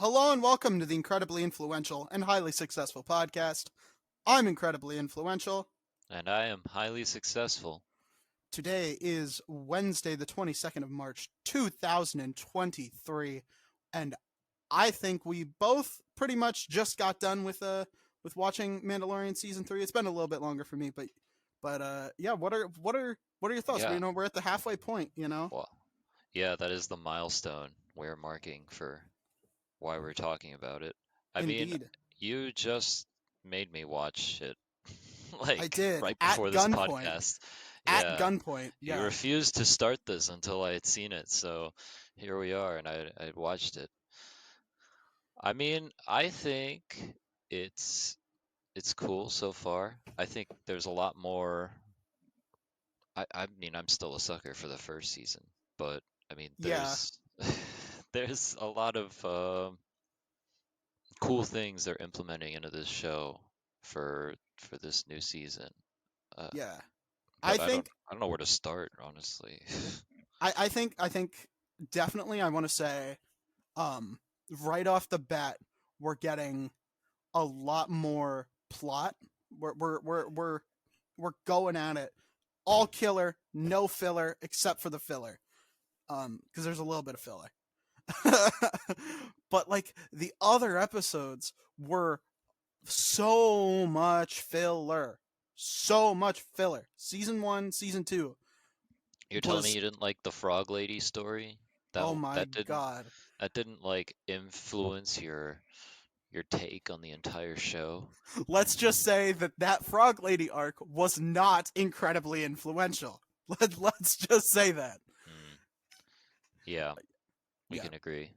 Hello and welcome to the incredibly influential and highly successful podcast. I'm incredibly influential. And I am highly successful. Today is Wednesday, the 22nd of March, 2023, and I think we both pretty much just got done with watching Mandalorian season 3. It's been a little bit longer for me, but yeah, what are your thoughts? Yeah, We're at the halfway point. well, yeah, that is the milestone we're marking for why we're talking about it. I mean, Indeed. you just made me watch it, I like, did right at before this gunpoint. podcast. At Yeah, gunpoint. you Yeah. refused to start this until I had seen it, so here we are, and I watched it. I mean, I think it's it's cool so far. I think there's a lot more. I mean, I'm still a sucker for the first season, but I mean, Yeah. there's there's a lot of cool things they're implementing into this show for this new season. Uh, Yeah. I but I don't think I don't know where to start, honestly. I think definitely I want to say um right off the bat we're getting a lot more plot. We're going at it all killer, no filler except for the filler. Cuz there's a little bit of filler. But like the other episodes were so much filler. So much filler. Season 1, season 2 You're telling me was you didn't like the Frog Lady story? oh That my that didn't god. that didn't like influence your take on the entire show? Let's just say that that Frog Lady arc was not incredibly influential. Let's just say that. Hmm. Yeah, we Yeah, can agree.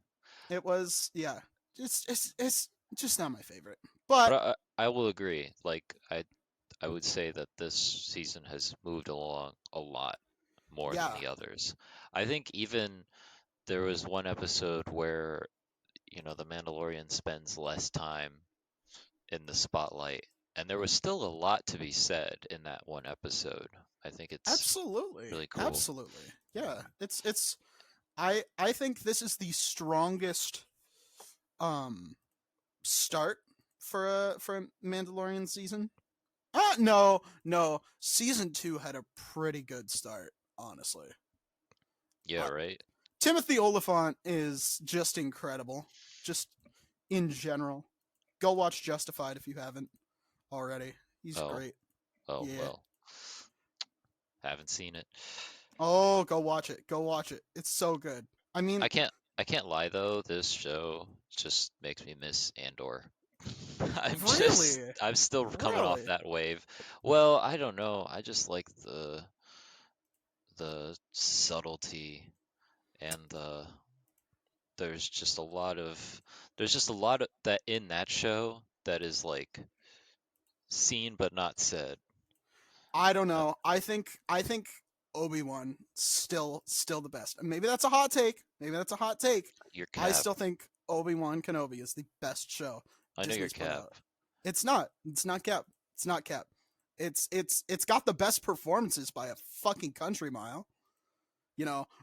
it was. Yeah, it's just not my favorite. But But I will agree. Like I would say that this season has moved along a lot more than yeah, the others. I think even there was one episode where, the Mandalorian spends less time in the spotlight, and there was still a lot to be said in that one episode. I think it's absolutely, really cool. absolutely. Yeah, it's. I think this is the strongest um start for a Mandalorian season. No. Season 2 had a pretty good start, honestly. Yeah, Uh, right? Timothy Oliphant is just incredible. Just in general. Go watch Justified if you haven't already. He's Oh, great. oh, Yeah. well, haven't seen it. Oh, go watch it. Go watch it. It's so good. I mean, I can't lie though, this show just makes me miss Andor. really? I'm still coming off Really? that wave. Well, I don't know. I just like the subtlety and there's just a lot of that in that show that is like seen but not said. I don't Uh, know. I think Obi-Wan still the best. And maybe that's a hot take. Maybe that's a hot take. your I cap. still think Obi-Wan Kenobi is the best show I know your Disney's put cap. out. It's not. It's not Cap. It's not Cap. It's got the best performances by a fucking country mile.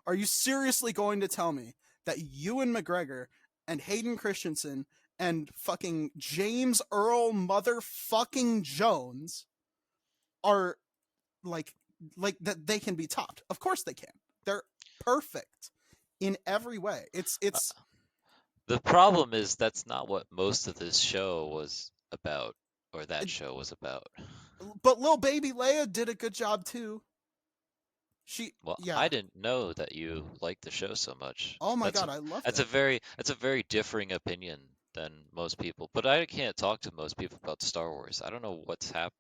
Are you seriously going to tell me that Ewan McGregor and Hayden Christensen and fucking James Earl motherfucking Jones are like like that they can be topped? Of course they can. They're perfect in every way. It's Uh, it's The problem is that's not what most of this show was about, or that it, show was about. but Lil Baby Leia did a good job too. She Well, I yeah. didn't know that you liked the show so much. Oh my That's god, a I loved that's a it. very differing opinion than most people. But I can't talk to most people about Star Wars. I don't know what's happened.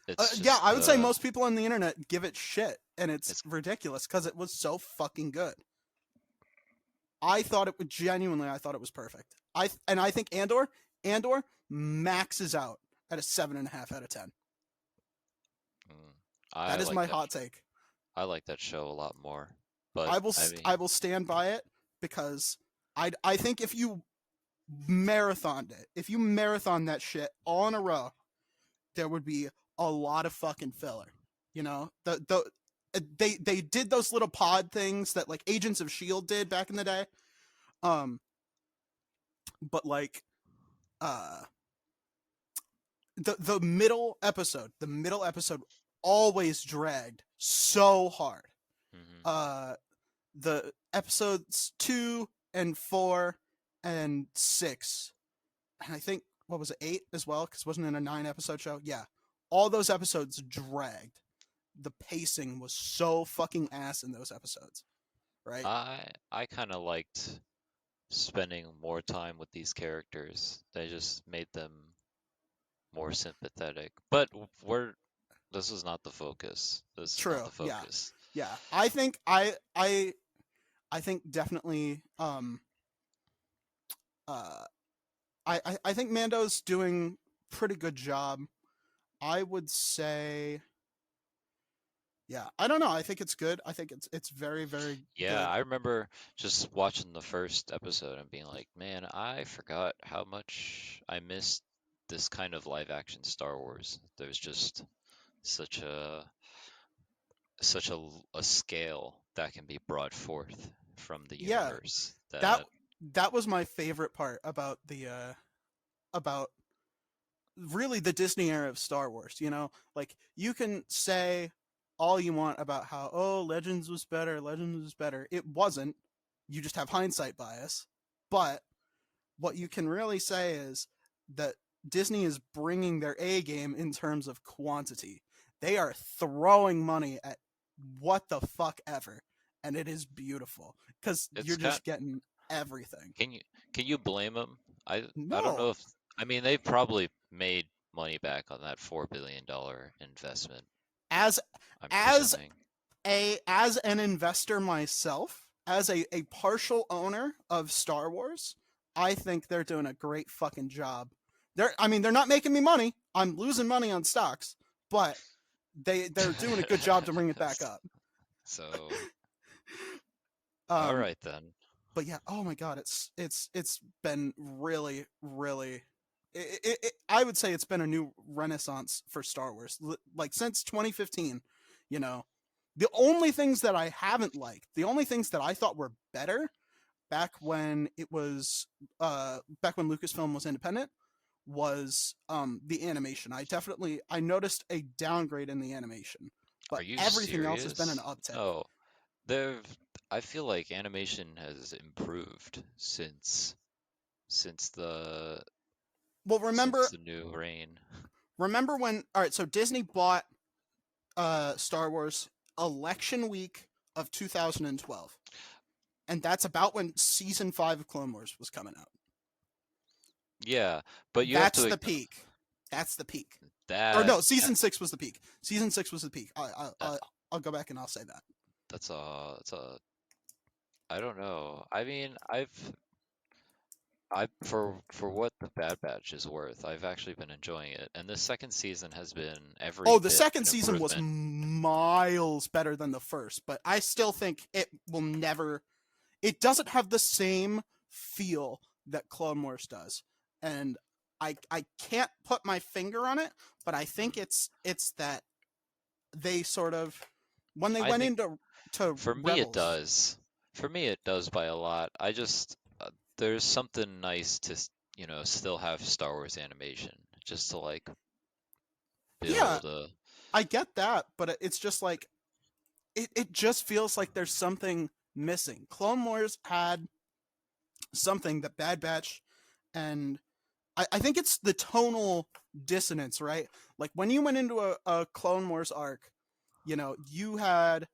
It's Yeah, just I would say most people on the internet give it shit, and it's it's ridiculous because it was so fucking good. I thought it would genuinely. I thought it was perfect. I think Andor maxes out at a 7.5 out of 10. mm, That is my hot take. I like that show a lot more. But I will I mean, I will stand by it because I think if you marathoned it, if you marathon that shit all in a row, there would be a lot of fucking filler. They did those little pod things that like Agents of Shield did back in the day. Um, but like uh the middle episode always dragged so hard. Hmm. uh the episodes 2 and 4 and 6, and I think, what was it, 8 as well, because wasn't it a 9 episode show? Yeah, all those episodes dragged. The pacing was so fucking ass in those episodes, right? I kind of liked spending more time with these characters. They just made them more sympathetic. But we're this is not the focus. This is not True. the Yeah. focus. Yeah. I think definitely uh I think Mando's doing pretty good job. I would say, yeah. I don't know. I think it's good. I think it's very, very Yeah, good. I remember just watching the first episode and being like, man, I forgot how much I missed this kind of live action Star Wars. There's just such a a scale that can be brought forth from the Yeah. universe That that that was my favorite part about the about really the Disney era of Star Wars. Like, you can say all you want about how, oh, Legends was better, Legends was better. It wasn't. You just have hindsight bias. But what you can really say is that Disney is bringing their A game in terms of quantity. They are throwing money at what the fuck ever, and it is beautiful because it's you're got just getting everything. can you blame them? I don't know No, if I mean they've probably made money back on that $4 billion investment, as I'm as presuming. as an investor myself, as a partial owner of Star Wars, I think they're doing a great fucking job. They're not making me money. I'm losing money on stocks, but they're doing a good job to bring it back up. So, all Um, right then. but yeah, oh my god, it's been really, really. I would say it's been a new renaissance for Star Wars, like since 2015. You know, the only things that I haven't liked, the only things that I thought were better back when back when Lucasfilm was independent, was the animation. I noticed a downgrade in the animation, Are but you everything else has been an serious? uptick. No. They've I feel like animation has improved since the Well, since remember the new reign. remember when, all right, so Disney bought Star Wars election week of 2012, and that's about when season 5 of Clone Wars was coming out. Yeah, but you have That's to the peak. That's the peak. Or that no, season 6 was the peak. Season 6 was the peak. I'll go back and I'll say that. that's a I don't know. I mean, I for what the Bad Batch is worth, I've actually been enjoying it, and this second season has been every Oh, the bit second an season was improvement. miles better than the first, but I still think it will never. It doesn't have the same feel that Clone Wars does, and I can't put my finger on it, but I think Mhm. it's that they sort of, when they I went think into to for me it Rebels. does. For me it does by a lot. I just there's something nice to still have Star Wars animation, just to like Yeah, build a. I get that, but it's just like, it just feels like there's something missing. Clone Wars had something that Bad Batch, and I think it's the tonal dissonance, right? Like, when you went into a Clone Wars arc, you had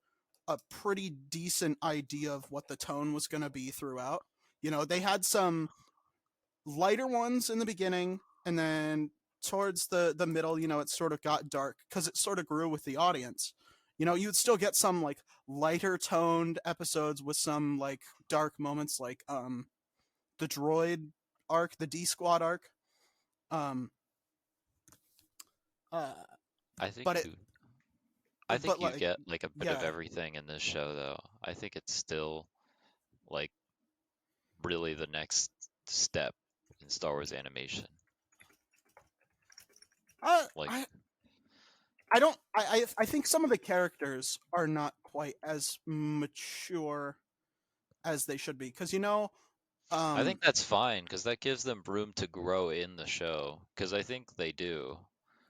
a pretty decent idea of what the tone was going to be throughout. They had some lighter ones in the beginning, and then towards the middle, it sort of got dark because it sort of grew with the audience. You'd still get some like lighter toned episodes with some like dark moments, like the droid arc, the D Squad arc. Um, uh, I think but it, you I but think you like, get like a bit of yeah, everything in this show though. I think it's still like really the next step in Star Wars animation. I Like, I I don't. I think some of the characters are not quite as mature as they should be, because I Um, think that's fine because that gives them room to grow in the show. Because I think they do.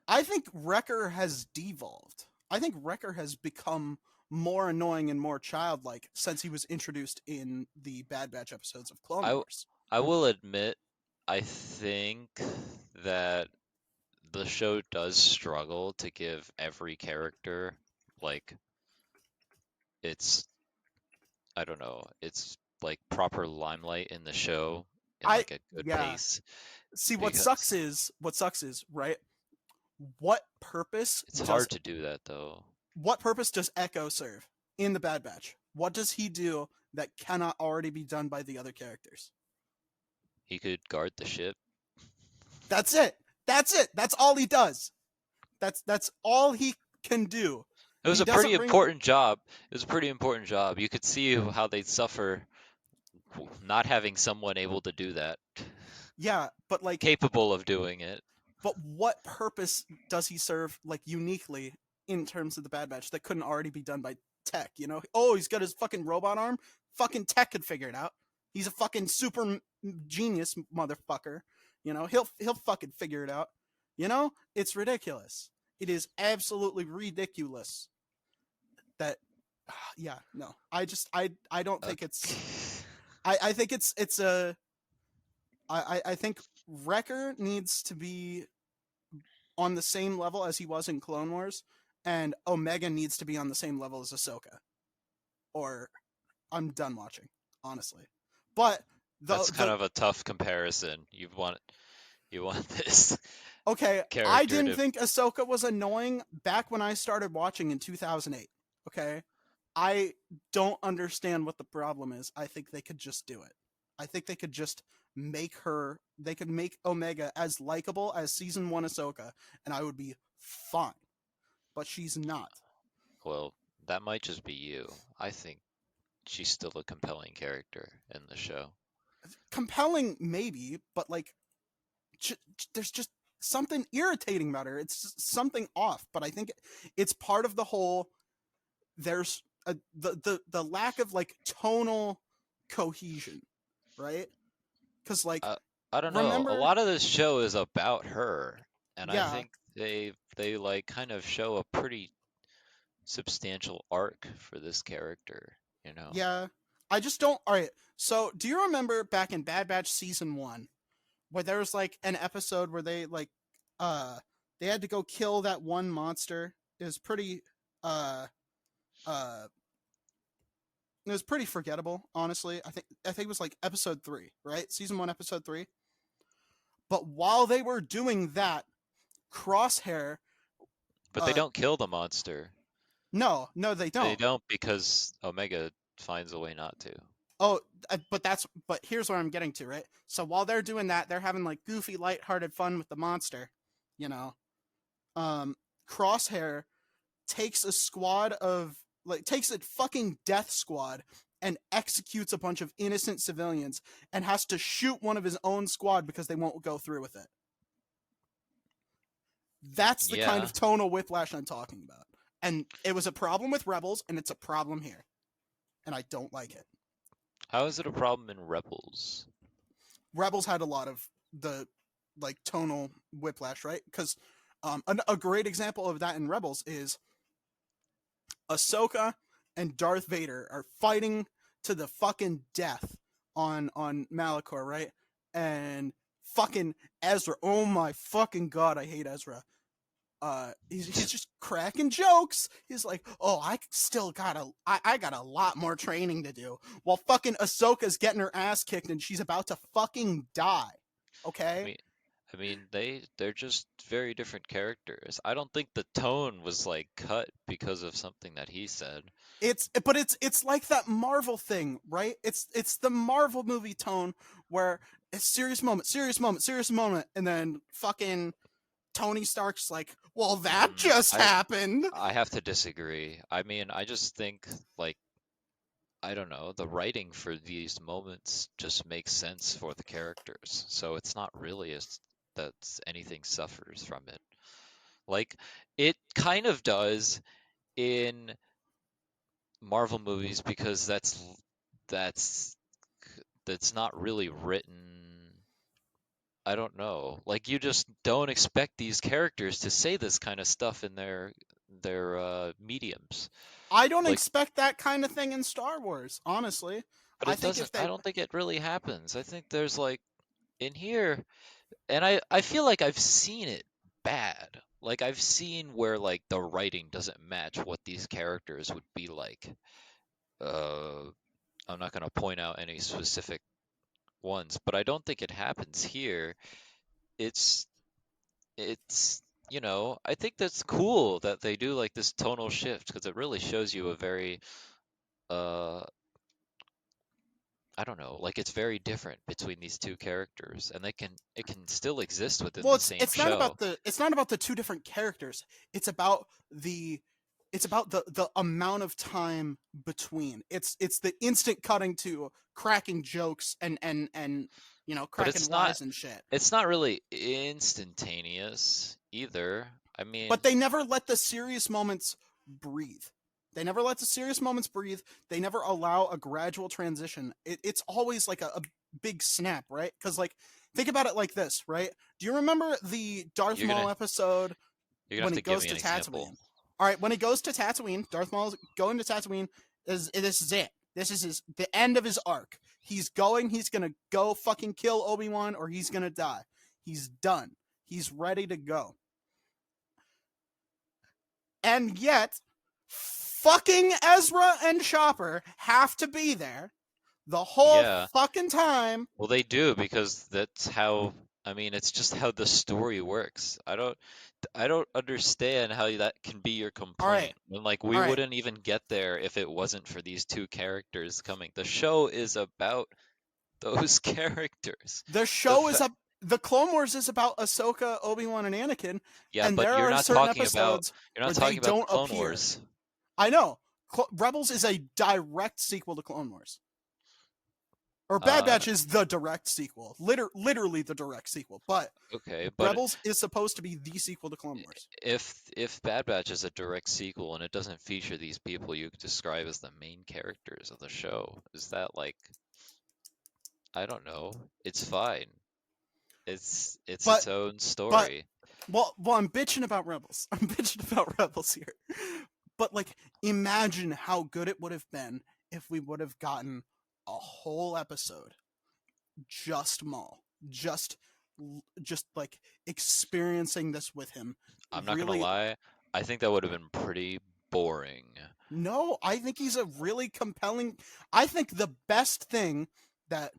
I think Wrecker has devolved. I think Wrecker has become more annoying and more childlike since he was introduced in the Bad Batch episodes of Clone I Wars. I will admit, I think that the show does struggle to give every character like it's I don't know, it's like proper limelight in the show in I like a good yeah. pace See, because what sucks is right. What purpose it's does hard to do that though. what purpose does Echo serve in the Bad Batch? What does he do that cannot already be done by the other characters? He could guard the ship. That's it. That's it. That's all he does. That's all he can do. It was He a pretty doesn't bring important job. It was a pretty important job. You could see how they'd suffer not having someone able to do that, yeah, but like capable of doing it. but what purpose does he serve like uniquely in terms of the Bad Batch that couldn't already be done by tech, you know? Oh, he's got his fucking robot arm. Fucking tech could figure it out. He's a fucking super genius motherfucker. You know, he'll fucking figure it out. You know, it's ridiculous. It is absolutely ridiculous that yeah, no. I don't think it's I think it's a I think Wrecker needs to be on the same level as he was in Clone Wars, and Omega needs to be on the same level as Ahsoka. Or I'm done watching, honestly. But That's kind the of a tough comparison. You want this okay, I character didn't to think Ahsoka was annoying back when I started watching in 2008. Okay, I don't understand what the problem is. I think they could just do it. I think they could just make her. They could make Omega as likable as season one Ahsoka, and I would be fine. But she's not. well, that might just be you. I think she's still a compelling character in the show. Compelling maybe, but like there's just something irritating about her. It's something off, but I think it's part of the whole there's the lack of like tonal cohesion, right? Cuz like Uh, I don't know. A remember lot of this show is about her, and I yeah, think they like kind of show a pretty substantial arc for this character, you know. yeah. I just don't all right. So, do you remember back in Bad Batch season 1 where there was like an episode where they like uh they had to go kill that one monster? It was pretty uh uh it was pretty forgettable, honestly. I think it was like episode 3, right? Season 1 episode 3. But while they were doing that, Crosshair But they uh don't kill the monster. no, they They don't. don't because Omega finds a way not to. Oh, but here's where I'm getting to, right? So while they're doing that, they're having like goofy lighthearted fun with the monster, you know. Um Crosshair takes a squad of like takes a fucking death squad and executes a bunch of innocent civilians and has to shoot one of his own squad because they won't go through with it. That's the kind Yeah. of tonal whiplash I'm talking about. And it was a problem with Rebels and it's a problem here. And I don't like it. How is it a problem in Rebels? Rebels had a lot of the like tonal whiplash, right? Because a great example of that in Rebels is Ahsoka and Darth Vader are fighting to the fucking death on Malachor, right? And fucking Ezra, oh my fucking god, I hate Ezra. He's just cracking jokes. He's like, oh, I got a lot more training to do. While fucking Ahsoka's getting her ass kicked and she's about to fucking die. I Okay, mean, they're just very different characters. I don't think the tone was like cut because of something that he said. it's like that Marvel thing, right? It's the Marvel movie tone where it's serious moment, serious moment, and then fucking Tony Stark's like, well, that Mm, just I happened. I have to disagree. I mean, I just think like I don't know, the writing for these moments just makes sense for the characters. So it's not really as that anything suffers from it. Like it kind of does in Marvel movies because that's that's not really written. I don't know. Like you just don't expect these characters to say this kind of stuff in their mediums. I don't Like, expect that kind of thing in Star Wars, honestly. but I it think if doesn't. they I don't think it really happens. I think there's like in here, and I feel like I've seen it bad. Like I've seen where like the writing doesn't match what these characters would be like. Uh, I'm not gonna point out any specific ones, but I don't think it happens here. It's it's I think that's cool that they do like this tonal shift because it really shows you a very uh I don't know, like it's very different between these two characters and it can still exist within well, the it's same it's not show. about the two different characters. It's about the amount of time between. It's the instant cutting to cracking jokes and But cracking wise and shit. it's not really instantaneous either. I mean, But they never let the serious moments breathe. They never let the serious moments breathe. They never allow a gradual transition. It's always like a big snap, right? Because like think about it like this, right? Do you remember the Darth you're Maul gonna episode you're gonna have when he to give goes me to an example. Tatooine? All right, when he goes to Tatooine, Darth Maul's going to Tatooine. This is it. This is the end of his arc. He's going. He's gonna go fucking kill Obi-Wan, or he's gonna die. He's done. He's ready to go. And yet, fucking Ezra and Chopper have to be there the whole Yeah. fucking time. Well, they do because that's how, I mean, it's just how the story works. I don't understand how that can be your All right, complaint. When like we all right. wouldn't even get there if it wasn't for these two characters coming. The show is about those characters. The The show is fa up. The Clone Wars is about Ahsoka, Obi-Wan, and Anakin, Yeah, and but there are certain episodes you're not where they talking about the don't Clone appear. Wars. I know. Rebels is a direct sequel to Clone Wars. Or Bad Uh, Batch is the direct sequel. Literally the direct sequel. But okay, but Rebels is supposed to be the sequel to Clone Wars. if Bad Batch is a direct sequel and it doesn't feature these people you describe as the main characters of the show, is that like I don't know. It's fine. It's But its own but story. well, I'm bitching about Rebels. I'm bitching about Rebels here. But like, imagine how good it would have been if we would have gotten a whole episode just Maul, just like experiencing this with him. I'm not gonna Really, lie. I think that would have been pretty boring. no, I think he's a really compelling. I think the best thing that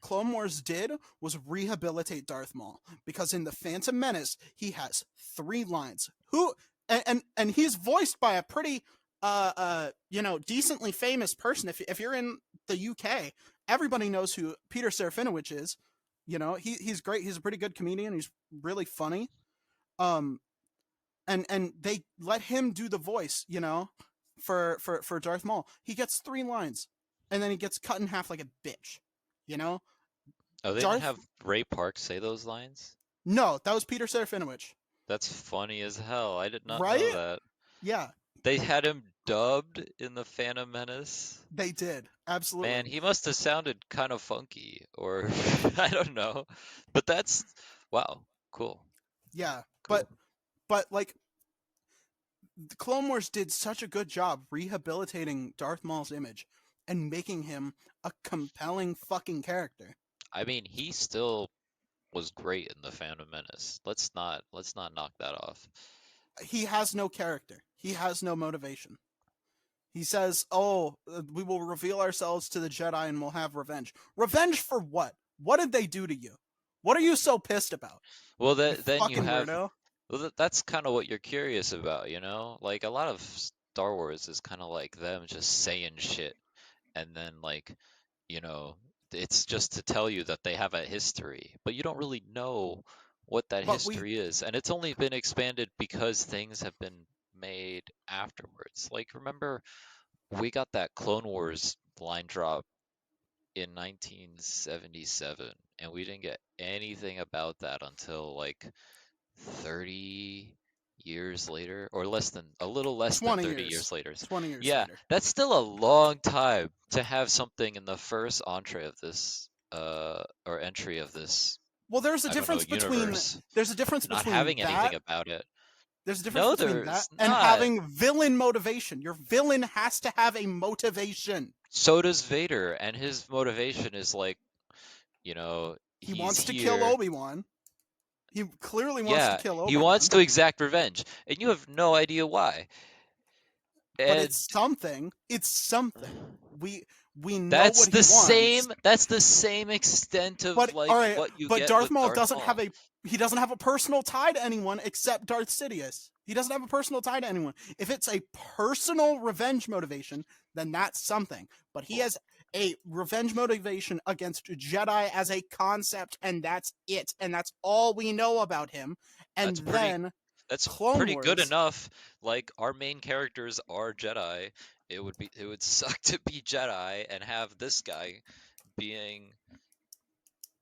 Clone Wars did was rehabilitate Darth Maul, because in the Phantom Menace he has 3 lines. Who and he's voiced by a pretty decently famous person. If you're in the UK, everybody knows who Peter Serafinowicz is. He's great. He's a pretty good comedian. He's really funny. Um, and they let him do the voice, for Darth Maul. He gets 3 lines, and then he gets cut in half like a bitch. You know, Oh, they didn't Darth. have Ray Park say those lines? No, that was Peter Serafinowicz, That's funny as hell. I did not know right? that. Yeah, They had him dubbed in the Phantom Menace. they did Man, absolutely. he must have sounded kind of funky, or I don't know. But that's wow, cool, Yeah, but cool. like the Clone Wars did such a good job rehabilitating Darth Maul's image and making him a compelling fucking character. I mean, he still was great in the Phantom Menace. Let's not knock that off. He has no character. He has no motivation. He says, "Oh, we will reveal ourselves to the Jedi and we'll have revenge." Revenge for what? What did they do to you? What are you so pissed about? Well, You then you fucking have weirdo. well, that's kind of what you're curious about, you know? Like a lot of Star Wars is kind of like them just saying shit and then like, you know, it's just to tell you that they have a history, but you don't really know what that But we history is. And it's only been expanded because things have been made afterwards. Like remember we got that Clone Wars line drop in 1977 and we didn't get anything about that until like 30 years later, or a little less than 20 30 years. years later. 20 years Yeah, later. that's still a long time to have something in the first entree of this, or entry of this, Well, there's a I don't know, difference between universe, there's a difference not between having anything that about it. there's a difference No, between that there's and not. having villain motivation. Your villain has to have a motivation. So does Vader, and his motivation is like, He he's wants to kill here. Obi-Wan. He clearly wants to Yeah, kill he wants Obi-Wan, to exact revenge, and you have no idea why. but And it's something. It's something. We we know that's what he the wants. same that's the same extent of But all like right, what you but get Darth with Maul Darth doesn't have Maul. a personal tie to anyone except Darth Sidious. He doesn't have a personal tie to anyone. If it's a personal revenge motivation, then that's something. But he Well, has a revenge motivation against Jedi as a concept, and that's it. And that's all we know about him. And that's pretty then that's Clone pretty good Wars. enough. Like our main characters are Jedi. It would suck to be Jedi and have this guy being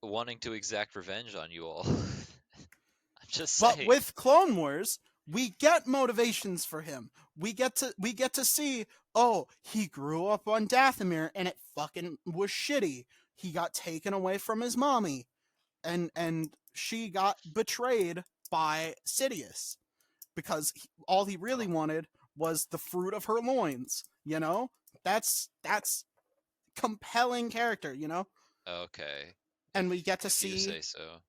wanting to exact revenge on you all. I'm just But saying. with Clone Wars, we get motivations for him. We get to see, oh, he grew up on Dathomir and it fucking was shitty. He got taken away from his mommy and she got betrayed by Sidious because all he really Oh, wanted was the fruit of her loins, you know? That's compelling character, you know? okay. And we get to If you see say so.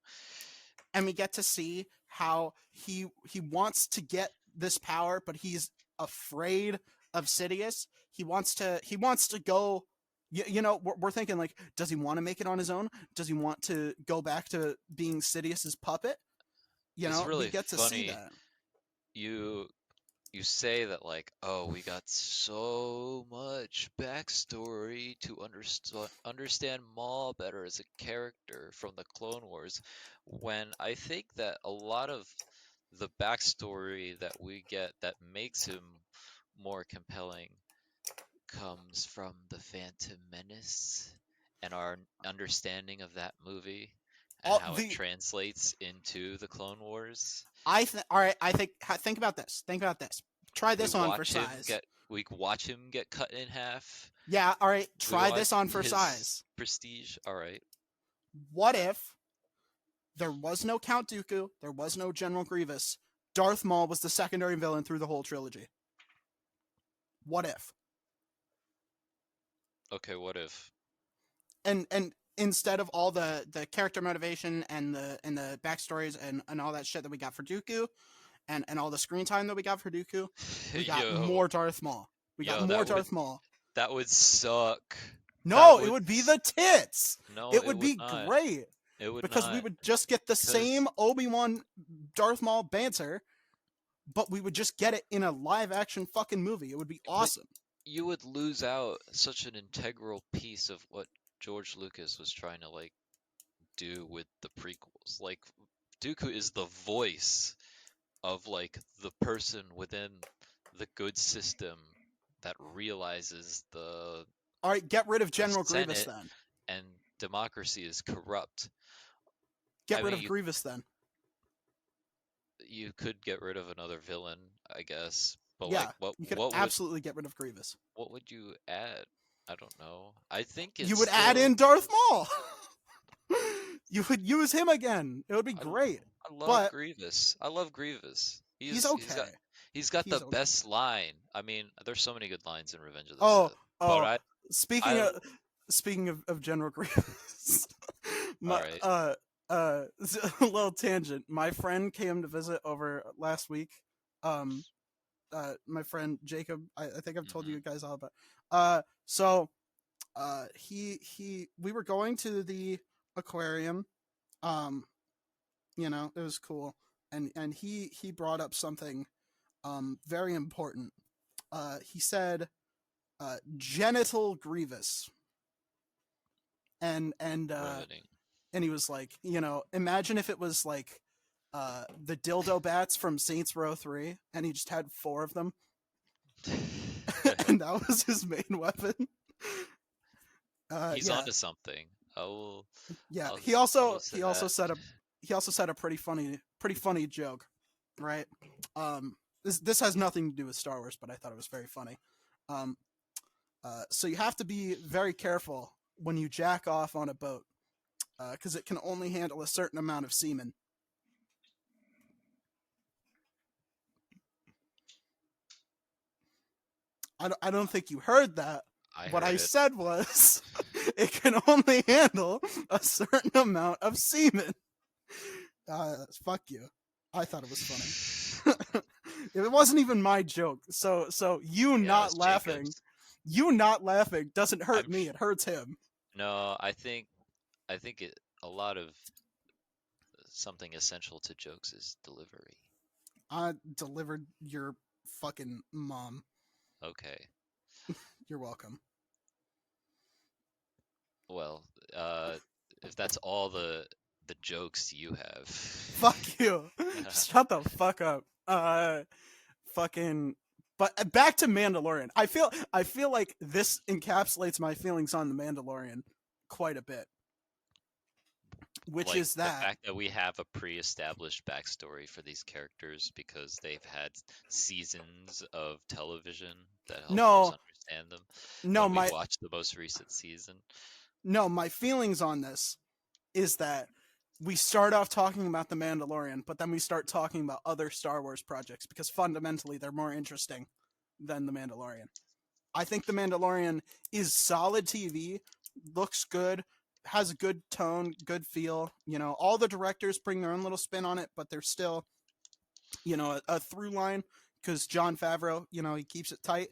how he wants to get this power, but he's afraid of Sidious. He wants to go. We're thinking like, does he want to make it on his own? Does he want to go back to being Sidious's puppet? It's We really get to see funny. that. You you say that like, oh, we got so much backstory to understand Maul better as a character from the Clone Wars, when I think that a lot of the backstory that we get that makes him more compelling comes from the Phantom Menace and our understanding of that movie and All how it the translates into the Clone Wars. all right. Think about this. Think about this. Try We this on for watch him size. get we watch him get cut in half. Yeah. All right. We Try watch this on for his size. prestige. All right. What if there was no Count Dooku, there was no General Grievous. Darth Maul was the secondary villain through the whole trilogy. What if? Okay, what if? And instead of all the character motivation and the backstories and all that shit that we got for Dooku and all the screen time that we got for Dooku, we got Yo, more Darth Maul. We got yo, more Darth Maul. that would suck. That No, it would would be the tits. No, It it would would be not. great It would because we not. would just get the Because same Obi-Wan Darth Maul banter, but we would just get it in a live action fucking movie. It would be but awesome. you would lose out such an integral piece of what George Lucas was trying to like do with the prequels. Like Dooku is the voice of like the person within the good system that realizes All right, get rid of the General Grievous Senate then. and democracy is corrupt. Get I rid mean, of Grievous then. you could get rid of another villain, I guess, but like Yeah, you could what would absolutely get rid of Grievous. what would you add? I don't know. I think You it's would add still in Darth Maul. You would use him again. It would be I, great. I love But Grievous. I love Grievous. he's okay. He's got the He's okay. best line. I mean, there's so many good lines in Revenge of the Oh, Sith, but oh. I Speaking I of speaking of General Grievous, all my right. a little tangent. My friend came to visit over last week. Um, my friend Jacob. I think I've told Mhm. you guys all about. We were going to the aquarium. Um, it was cool, and he brought up something very important. He said genital grievous, and Riveting. and he was like, imagine if it was like the dildo bats from Saints Row 3 and he just had four of them and that was his main weapon. He's Yeah, onto something. I will yeah. I'll He I also will say he also that. said a he also said a pretty funny joke. right? This has nothing to do with Star Wars, but I thought it was very funny. Um, so you have to be very careful when you jack off on a boat, because it can only handle a certain amount of semen. I don't think you heard that. I What I heard it. said was it can only handle a certain amount of semen. Fuck you. I thought it was funny. It wasn't even my joke. So Yeah, it was Jacob's. you not laughing doesn't hurt I'm me. It hurts him. no, I think it a lot of something essential to jokes is delivery. I delivered your fucking mom. Okay. You're welcome. Well, if that's all the jokes you have. Fuck you. Shut the fuck up. Fucking. But back to Mandalorian. I feel like this encapsulates my feelings on the Mandalorian quite a bit, which Like is the that. fact that we have a pre-established backstory for these characters because they've had seasons of television that helped us No, understand them no, when we my watched the most recent season. no, my feelings on this is that we start off talking about the Mandalorian, but then we start talking about other Star Wars projects because fundamentally they're more interesting than the Mandalorian. I think the Mandalorian is solid TV, looks good, has a good tone, good feel. You know, all the directors bring their own little spin on it, but there's still, a through line because John Favreau, he keeps it tight.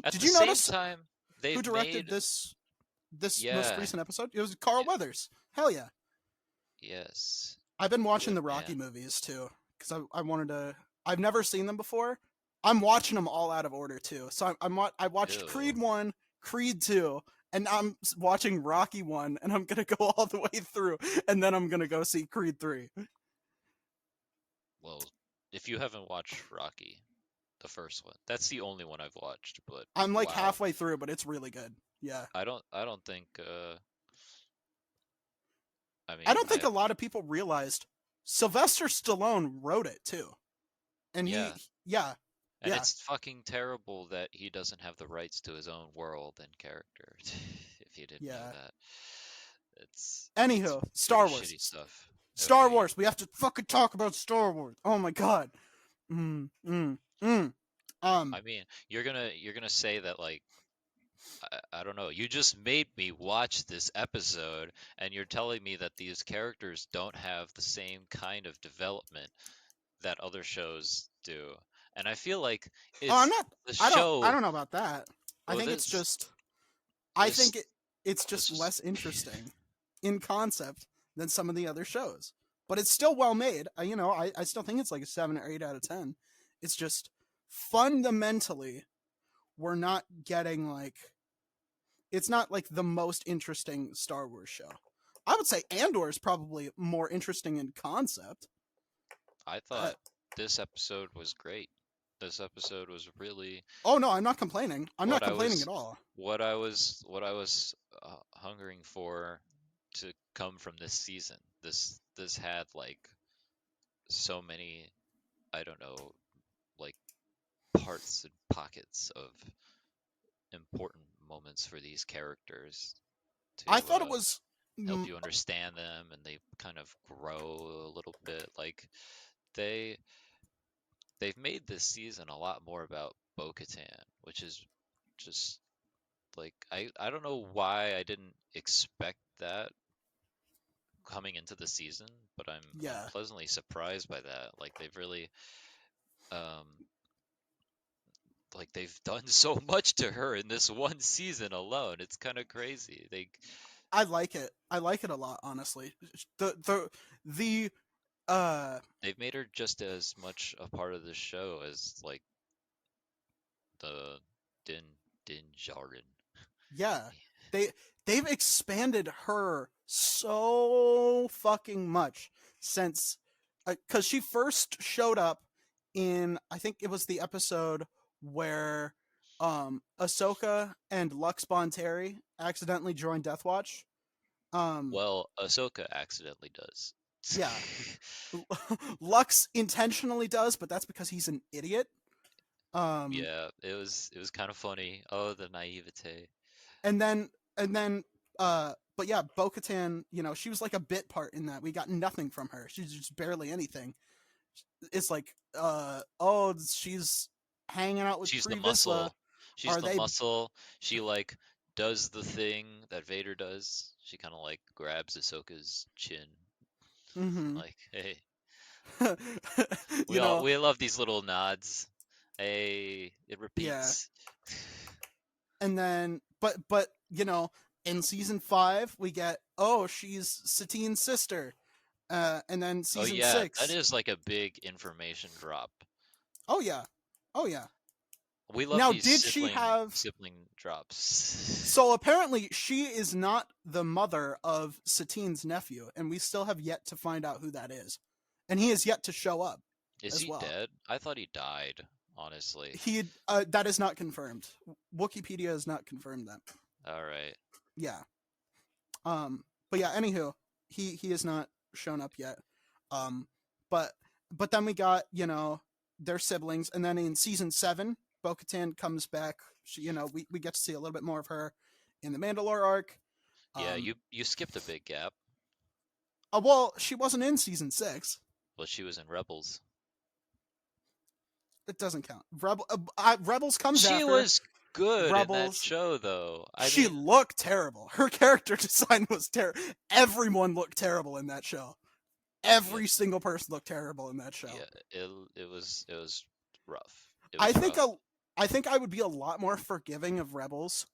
At Did the you same notice time, who they've directed made this most yeah, recent episode? It was Carl yeah, Weathers. Hell yeah! yes, I've been watching good the Rocky man. movies too because I wanted to. I've never seen them before. I'm watching them all out of order too. So I watched Ew. Creed 1, Creed 2, and I'm watching Rocky 1, and I'm gonna go all the way through, and then I'm gonna go see Creed 3. Well, if you haven't watched Rocky, the first one, that's the only one I've watched, but I'm like wow. halfway through, but it's really good. Yeah, I don't think I I mean, don't think I a lot of people realized Sylvester Stallone wrote it too, and yeah, yeah, and yeah, it's fucking terrible that he doesn't have the rights to his own world and character. If you didn't know yeah. that, it's Anywho, pretty Star Wars. shitty stuff. Star Okay. Wars. We have to fucking talk about Star Wars. Oh my god. Mm, mm, mm. Um. I mean, you're gonna say that like I don't know. You just made me watch this episode, and you're telling me that these characters don't have the same kind of development that other shows do. And I feel like Oh, I'm it's not. the I show. don't know about that. I Oh, think it's this just. I this think it's this just was less interesting in concept than some of the other shows. But it's still well made. I still think it's like a 7 or 8 out of 10. It's just fundamentally we're not getting like it's not like the most interesting Star Wars show. I would say Andor is probably more interesting in concept. I Uh, thought this episode was great. This episode was really oh no, I'm not complaining. I'm not what I complaining at was all. what I was hungering for to come from this season. This had like so many I don't know like parts and pockets of important moments for these characters I to thought it was. help mm, you understand them and they kind of grow a little bit like they they've made this season a lot more about Bo-Katan, which is just like I don't know why I didn't expect that coming into the season, but I'm yeah, pleasantly surprised by that. Like they've really um like they've done so much to her in this one season alone. It's kind of crazy. I like it. I like it a lot, honestly. The uh They've made her just as much a part of the show as like the Din Djarin. yeah. They they've expanded her so fucking much since cuz she first showed up in I think it was the episode where Ahsoka and Lux Bonteri accidentally joined Death Watch. Um Well, Ahsoka accidentally does. Yeah. Lux intentionally does, but that's because he's an idiot. Yeah, it was kind of funny. Oh, the naivete. And then but yeah, Bo-Katan, she was like a bit part in that. We got nothing from her. She's just barely anything. It's like, oh, she's hanging out with She's the Pre Vizsla. muscle. She's Are the they? muscle. She like does the thing that Vader does. She kind of like grabs Ahsoka's chin. Mm-hmm. Like, hey, we you all know, we love these little nods. Hey, it yeah. repeats. And then, but in season 5 we get, oh, she's Satine's sister. And then Oh season yeah, that 6, is like a big information drop. oh yeah, oh yeah. We love Now, these did she have? sibling drops. So apparently, she is not the mother of Satine's nephew, and we still have yet to find out who that is, and he is yet to show up Is as he well. dead? I thought he died, honestly. He that is not confirmed. Wikipedia has not confirmed that. All right. Yeah. But yeah. Anywho, he has not shown up yet. Um. But then we got their siblings, and then in season 7, Bo-Katan comes back. She we get to see a little bit more of her in the Mandalore arc. Yeah, Um. you skipped a big gap. Well, she wasn't in season 6. Well, she was in Rebels. It doesn't count. Rebels comes She after. was good in that Rebels. show, though. I She mean, looked terrible. Her character design was terrible. Everyone looked terrible in that show. yeah, Every single person looked terrible in that show. yeah, it was rough. It I was think rough. I think I would be a lot more forgiving of Rebels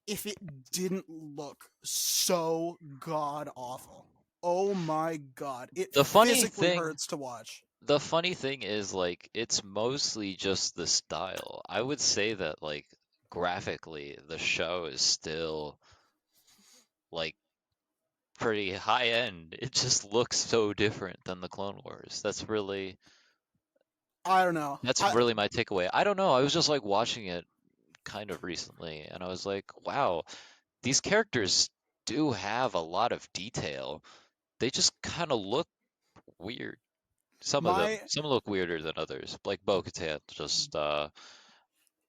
if it didn't look so god awful. Oh my god. It The funny physically thing, hurts to watch. the funny thing is like it's mostly just the style. I would say that like graphically, the show is still like pretty high end. It just looks so different than the Clone Wars. I don't know. That's really my takeaway. I don't know. I was just like watching it kind of recently, and I was like, wow, these characters do have a lot of detail. They just kind of look weird. Some of them, My some look weirder than others. Like Bo-Katan, just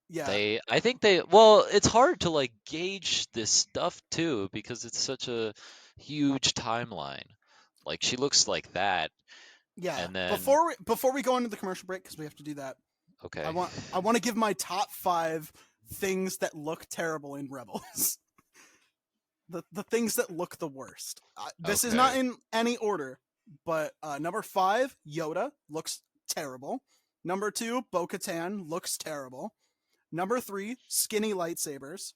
yeah. I think well, it's hard to like gauge this stuff too because it's such a huge timeline. Like she looks like that, Yeah. and then Before we go into the commercial break, because we have to do that, I okay, want to give my top 5 things that look terrible in Rebels. The things that look the worst. This is not okay, in any order, but number 5, Yoda looks terrible. Number 2, Bo-Katan looks terrible. Number 3, skinny lightsabers.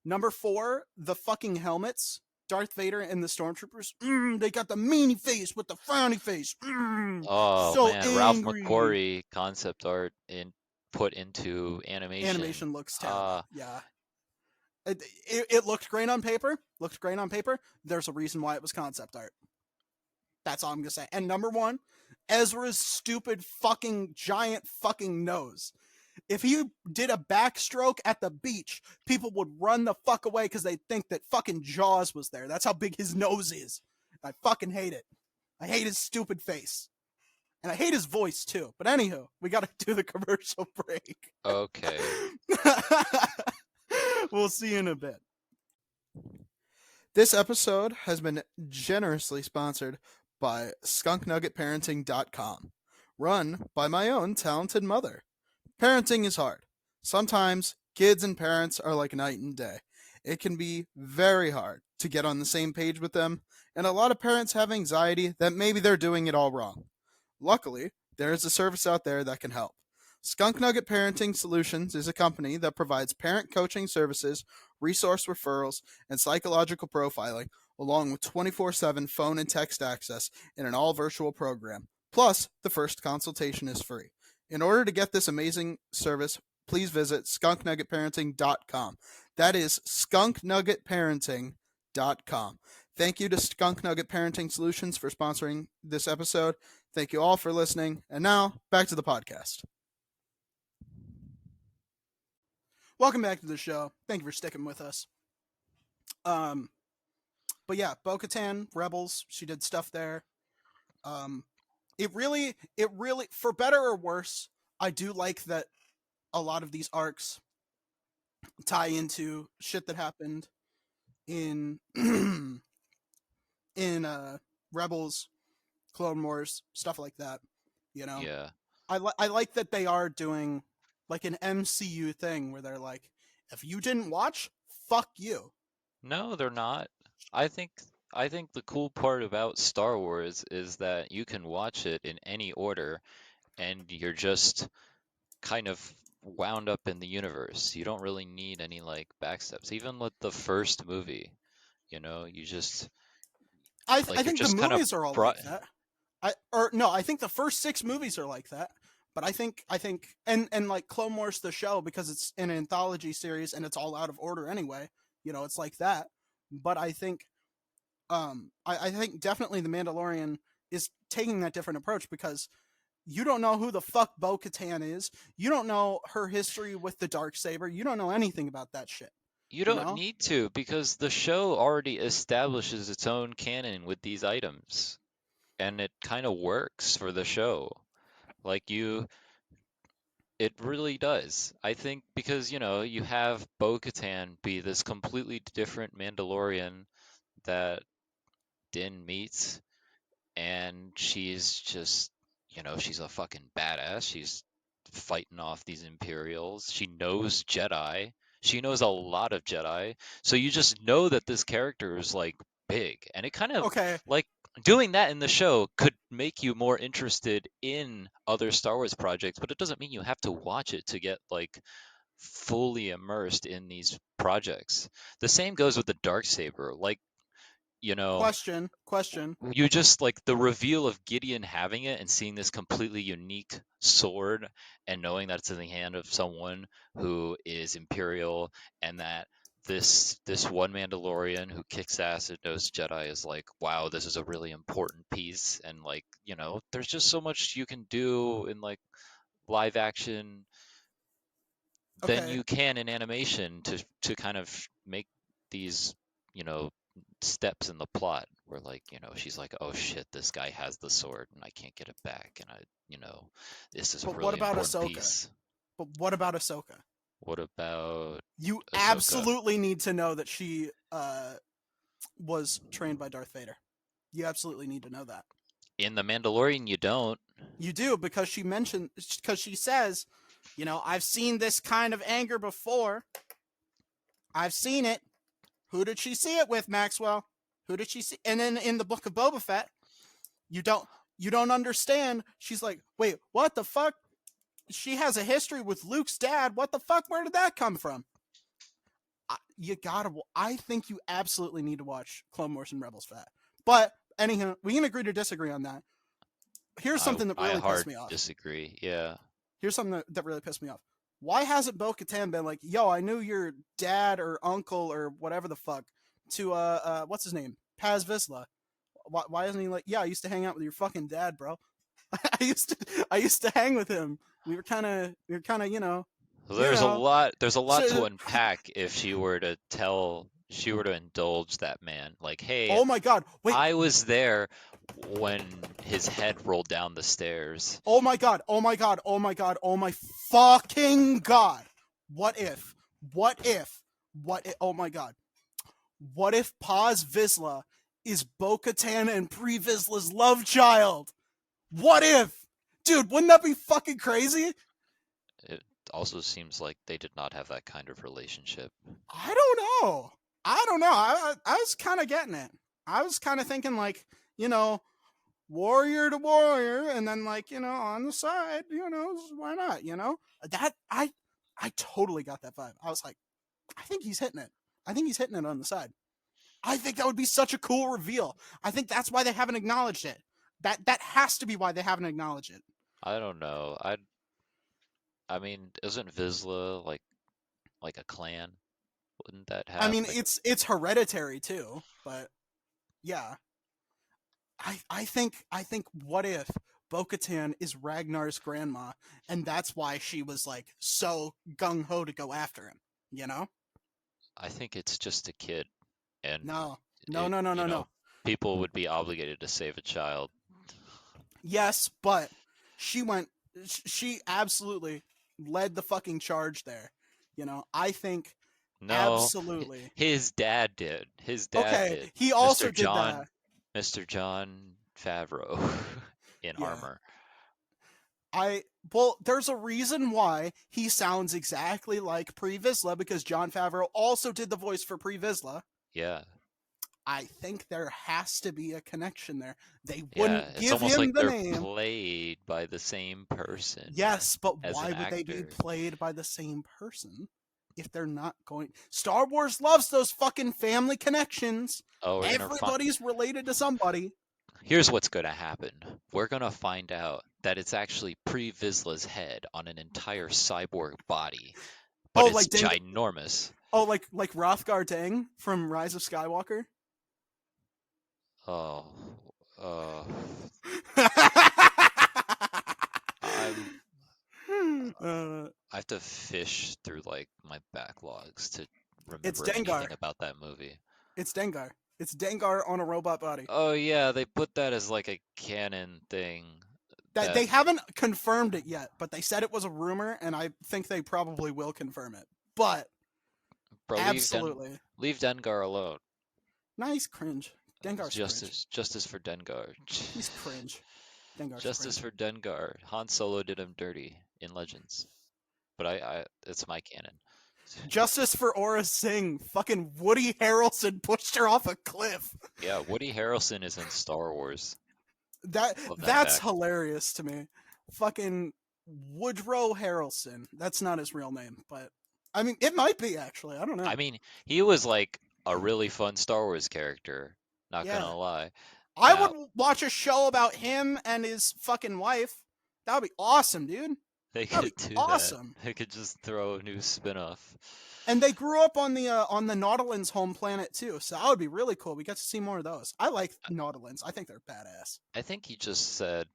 Number 4, the fucking helmets. Darth Vader and the stormtroopers. They got the meanie face with the frowny face. oh So man, Ralph angry. McQuarrie concept art in put into animation. Animation looks terrible. Uh Yeah. It looked great on paper. Looked great on paper. There's a reason why it was concept art. That's all I'm gonna say. And number 1, Ezra's stupid fucking giant fucking nose. If he did a backstroke at the beach, people would run the fuck away because they think that fucking Jaws was there. That's how big his nose is. I fucking hate it. I hate his stupid face. And I hate his voice too. But anywho, we gotta do the commercial break. okay. We'll see you in a bit. This episode has been generously sponsored by skunknuggetparenting.com, run by my own talented mother. Parenting is hard. Sometimes kids and parents are like night and day. It can be very hard to get on the same page with them, and a lot of parents have anxiety that maybe they're doing it all wrong. Luckily, there is a service out there that can help. Skunk Nugget Parenting Solutions is a company that provides parent coaching services, resource referrals, and psychological profiling, along with 24/7 phone and text access in an all virtual program. Plus, the first consultation is free. In order to get this amazing service, please visit skunknuggetparenting.com. That is skunknuggetparenting.com. Thank you to Skunk Nugget Parenting Solutions for sponsoring this episode. Thank you all for listening. And now, back to the podcast. Welcome back to the show. Thank you for sticking with us. But yeah, Bo-Katan, Rebels, she did stuff there. It really, for better or worse, I do like that a lot of these arcs tie into shit that happened in in Rebels, Clone Wars, stuff like that. You know, Yeah. I like that they are doing like an MCU thing where they're like, if you didn't watch, fuck you. No, they're not. I think I think the cool part about Star Wars is that you can watch it in any order and you're just kind of wound up in the universe. You don't really need any like backsteps. Even with the first movie, you just I like you're think the just kind of movies are all brought. like that. I think the first 6 movies are like that. But I think and like Clone Wars the show, because it's an anthology series and it's all out of order anyway. It's like that. But I think definitely the Mandalorian is taking that different approach, because you don't know who the fuck Bo Katan is. You don't know her history with the dark saber. You don't know anything about that shit. You You don't know? need to because the show already establishes its own canon with these items, and it kind of works for the show. Like it really does. I think because, you have Bo-Katan be this completely different Mandalorian that Din meets, and she's just, she's a fucking badass. She's fighting off these Imperials. She knows Jedi. She knows a lot of Jedi. So you just know that this character is like big. And it kind of Okay. like doing that in the show could make you more interested in other Star Wars projects, but it doesn't mean you have to watch it to get like fully immersed in these projects. The same goes with the dark saber. Like, you know, Question. you just like the reveal of Gideon having it and seeing this completely unique sword and knowing that it's in the hand of someone who is imperial, and that this one Mandalorian who kicks ass and knows Jedi is like, wow, this is a really important piece. And like, there's just so much you can do in like live action than Okay. you can in animation to kind of make these, you know, steps in the plot where like, she's like, oh shit, this guy has the sword and I can't get it back, and this is a But what really about important Ahsoka? piece. But what about Ahsoka? What about You Ahsoka? absolutely need to know that she was trained by Darth Vader. You absolutely need to know that. In The Mandalorian, you don't. You do, because she says, I've seen this kind of anger before. I've seen it. Who did she see it with, Maxwell? Who did she see? And then in the book of Boba Fett, you don't understand. She's like, wait, what the fuck? She has a history with Luke's dad. What the fuck? Where did that come from? I think you absolutely need to watch Clone Wars and Rebels for that. But anyhow, we can agree to disagree on that. Here's I something that I really pissed hard me off. disagree. Yeah. Here's something that really pissed me off. Why hasn't Bo-Katan been like, yo, I knew your dad or uncle or whatever the fuck to what's his name? Paz Vizsla. Why isn't he like, yeah, I used to hang out with your fucking dad, bro. I used to hang with him. We were kind of, Well, you know. there's a lot to So, unpack if she were to indulge that man. Like, hey, oh my god, wait. I was there when his head rolled down the stairs. Oh my god. Oh my god. Oh my god. Oh my fucking god. What if? What if? What if? Oh my god. What if Paz Vizsla is Bo-Katan and Pre Vizsla's love child? What if? Dude, wouldn't that be fucking crazy? It also seems like they did not have that kind of relationship. I don't know. I was kind of getting it. I was kind of thinking like, you know, warrior to warrior, and then like, on the side, why not? That I totally got that vibe. I was like, I think he's hitting it. I think he's hitting it on the side. I think that would be such a cool reveal. I think that's why they haven't acknowledged it. That has to be why they haven't acknowledged it. I don't know. I mean, isn't Vizsla like a clan? Wouldn't that I have mean, like it's hereditary too, but yeah. I think what if Bo-Katan is Ragnar's grandma, and that's why she was like so gung ho to go after him, you know? I think it's just a kid, and No. No, no, no, you no, know, no. people would be obligated to save a child. Yes, but she absolutely led the fucking charge there. I think No, absolutely. his dad did. His dad Okay, did. he Mr. also did John, that. Mr. John Favreau in Yeah. armor. Well, there's a reason why he sounds exactly like Pre Vizsla because John Favreau also did the voice for Pre Vizsla. Yeah. I think there has to be a connection there. They Yeah, wouldn't it's give almost like him the they're name. played by the same person Yes, but as an why would they be actor. played by the same person if they're not going? Star Wars loves those fucking family connections. Oh, we're gonna find. Everybody's related to somebody. Here's what's gonna happen. We're gonna find out that it's actually Pre Vizsla's head on an entire cyborg body, but Oh, it's like ginormous. like Rothgar Dang from Rise of Skywalker. Oh, uh, I'm. uh, I have to fish through like my backlogs to it's remember Dengar. anything about that movie. It's Dengar. It's Dengar on a robot body. Oh yeah, they put that as like a canon thing. That That they haven't confirmed it yet, but they said it was a rumor, and I think they probably will confirm it. But bro, absolutely, leave Dengar alone. nice cringe. Dengar's cringe. Justice for Dengar. He's cringe. Dengar's Justice cringe. for Dengar. Han Solo did him dirty in Legends, but it's my canon. Justice for Aura Singh. Fucking Woody Harrelson pushed her off a cliff. Yeah, Woody Harrelson is in Star Wars. Love that That's fact. hilarious to me. Fucking Woodrow Harrelson. That's not his real name, but I mean, it might be actually. I don't know. I mean, he was like a really fun Star Wars character. Not Yeah, gonna lie. I Now would watch a show about him and his fucking wife. That would be awesome, dude. they That'd could be do that. awesome. They could just throw a new spin-off. And they grew up on the Nautilin's home planet too, so that would be really cool. We get to see more of those. I like Nautilins. I think they're badass. I think he just said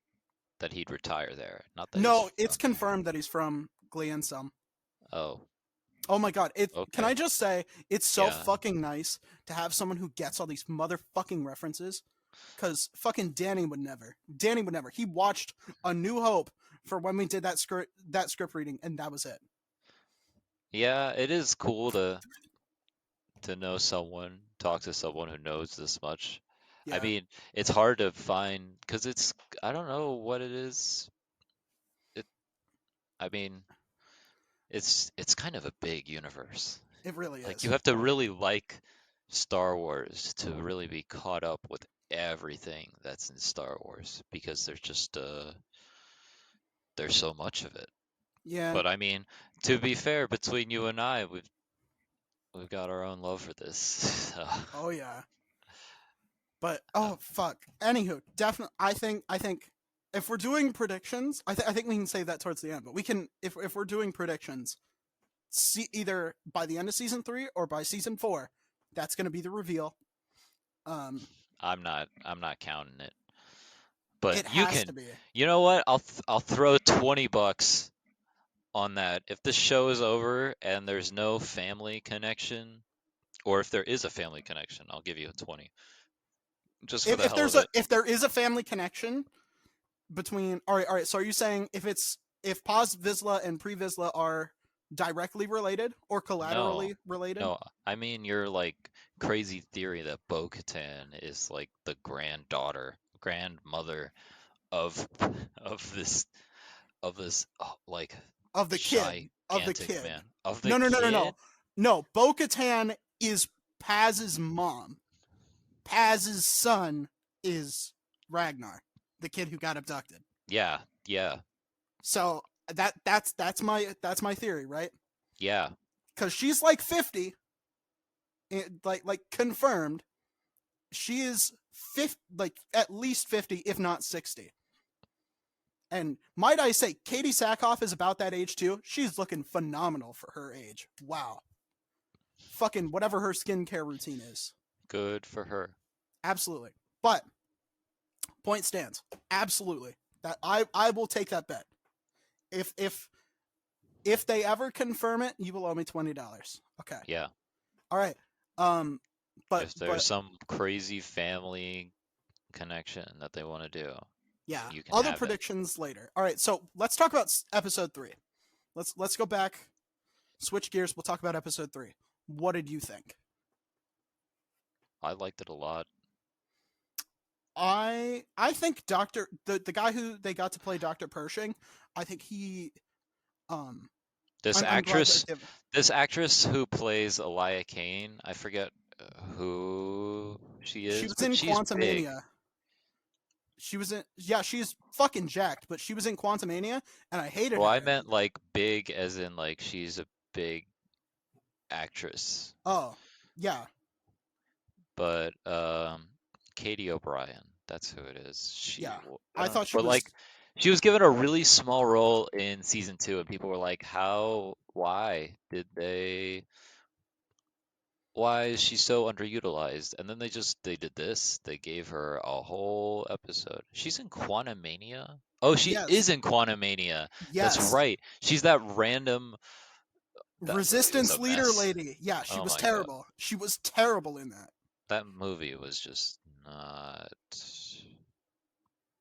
that he'd retire there, not that No, he's it's from confirmed that he's from Gliensum. there. Oh, Oh my god! Can I okay. just say it's so Yeah. fucking nice to have someone who gets all these motherfucking references. Cause fucking Danny would never. Danny would never. He watched A New Hope for when we did that script reading, and that was it. Yeah, it is cool to know someone, talk to someone who knows this much. I Yeah, mean, it's hard to find because I don't know what it is. It I mean, it's kind of a big universe. it really Like is. you have to really like Star Wars to really be caught up with everything that's in Star Wars because there's so much of it. Yeah. But I mean, to be fair, between you and I, we've got our own love for this. So, Oh yeah. But oh fuck. Anywho, definitely. I think if we're doing predictions, I think we can save that towards the end. But we can if we're doing predictions, see either by the end of season 3 or by season 4. That's gonna be the reveal. Um, I'm not counting it. But it you has can, to be. you know what? I'll throw $20 on that. If the show is over and there's no family connection, or if there is a family connection, I'll give you a 20. Just for the If hell there's of a it. if there is a family connection between all right. So are you saying if Paz Vizsla and Pre Vizsla are directly related or No, collaterally related? no. I mean your like crazy theory that Bo-Katan is like the grandmother of of this like Of the kid. Of the gigantic kid. man of the No, no, no, no, kid. no. No, Bo Katan is Paz's mom. Paz's son is Ragnar, the kid who got abducted. Yeah, yeah, So that's my theory, right? yeah. Because she's like 50, like confirmed. She is 50, like at least 50, if not 60. And might I say, Katie Sackhoff is about that age too. She's looking phenomenal for her age. Wow. Fucking whatever her skincare routine is. Good for her. Absolutely. But point stands. Absolutely. That I will take that bet. If they ever confirm it, you will owe me $20. Okay. Yeah. All right. If there's some crazy family connection that they want to do, yeah, you can other have it. predictions later. All right, so let's talk about episode 3. Let's go back, switch gears. We'll talk about episode 3. What did you think? I liked it a lot. I think the guy who they got to play Dr. Pershing, I think he This I'm glad they're actress, giving. this actress who plays Elia Kane, I forget who she She is, was but in she's big. Quantumania. Yeah, she's fucking jacked, but she was in Quantumania, and I hated Well, her I in meant that. like big as in like she's a big actress. Oh, yeah, But Katie O'Brien, that's who it is. yeah. I I don't, thought she but like was. she was given a really small role in season 2, and people were like, why did they, why is she so underutilized? And then they did this. They gave her a whole episode. She's in Quantumania. Oh, she Yes, is in Quantumania. That's yes. right. She's that random. That movie was Resistance a leader mess. lady. Yeah, she Oh was my God. terrible. She was terrible in that. That movie was just not.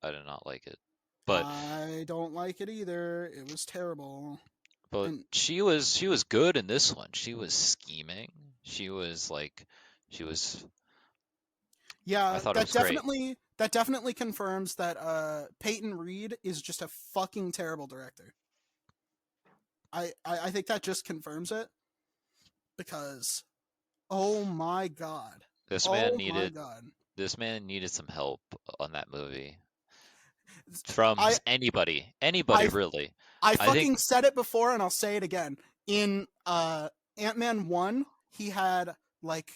I did not like it. But I don't like it either. It was terrible. but And she was good in this one. She was scheming. She was like she was I yeah, thought it was great. that definitely confirms that Peyton Reed is just a fucking terrible director. I think that just confirms it because oh my god. This man Oh my needed god. this man needed some help on that movie from I anybody I really. I I think fucking said it before and I'll say it again. In Ant-Man 1, he had like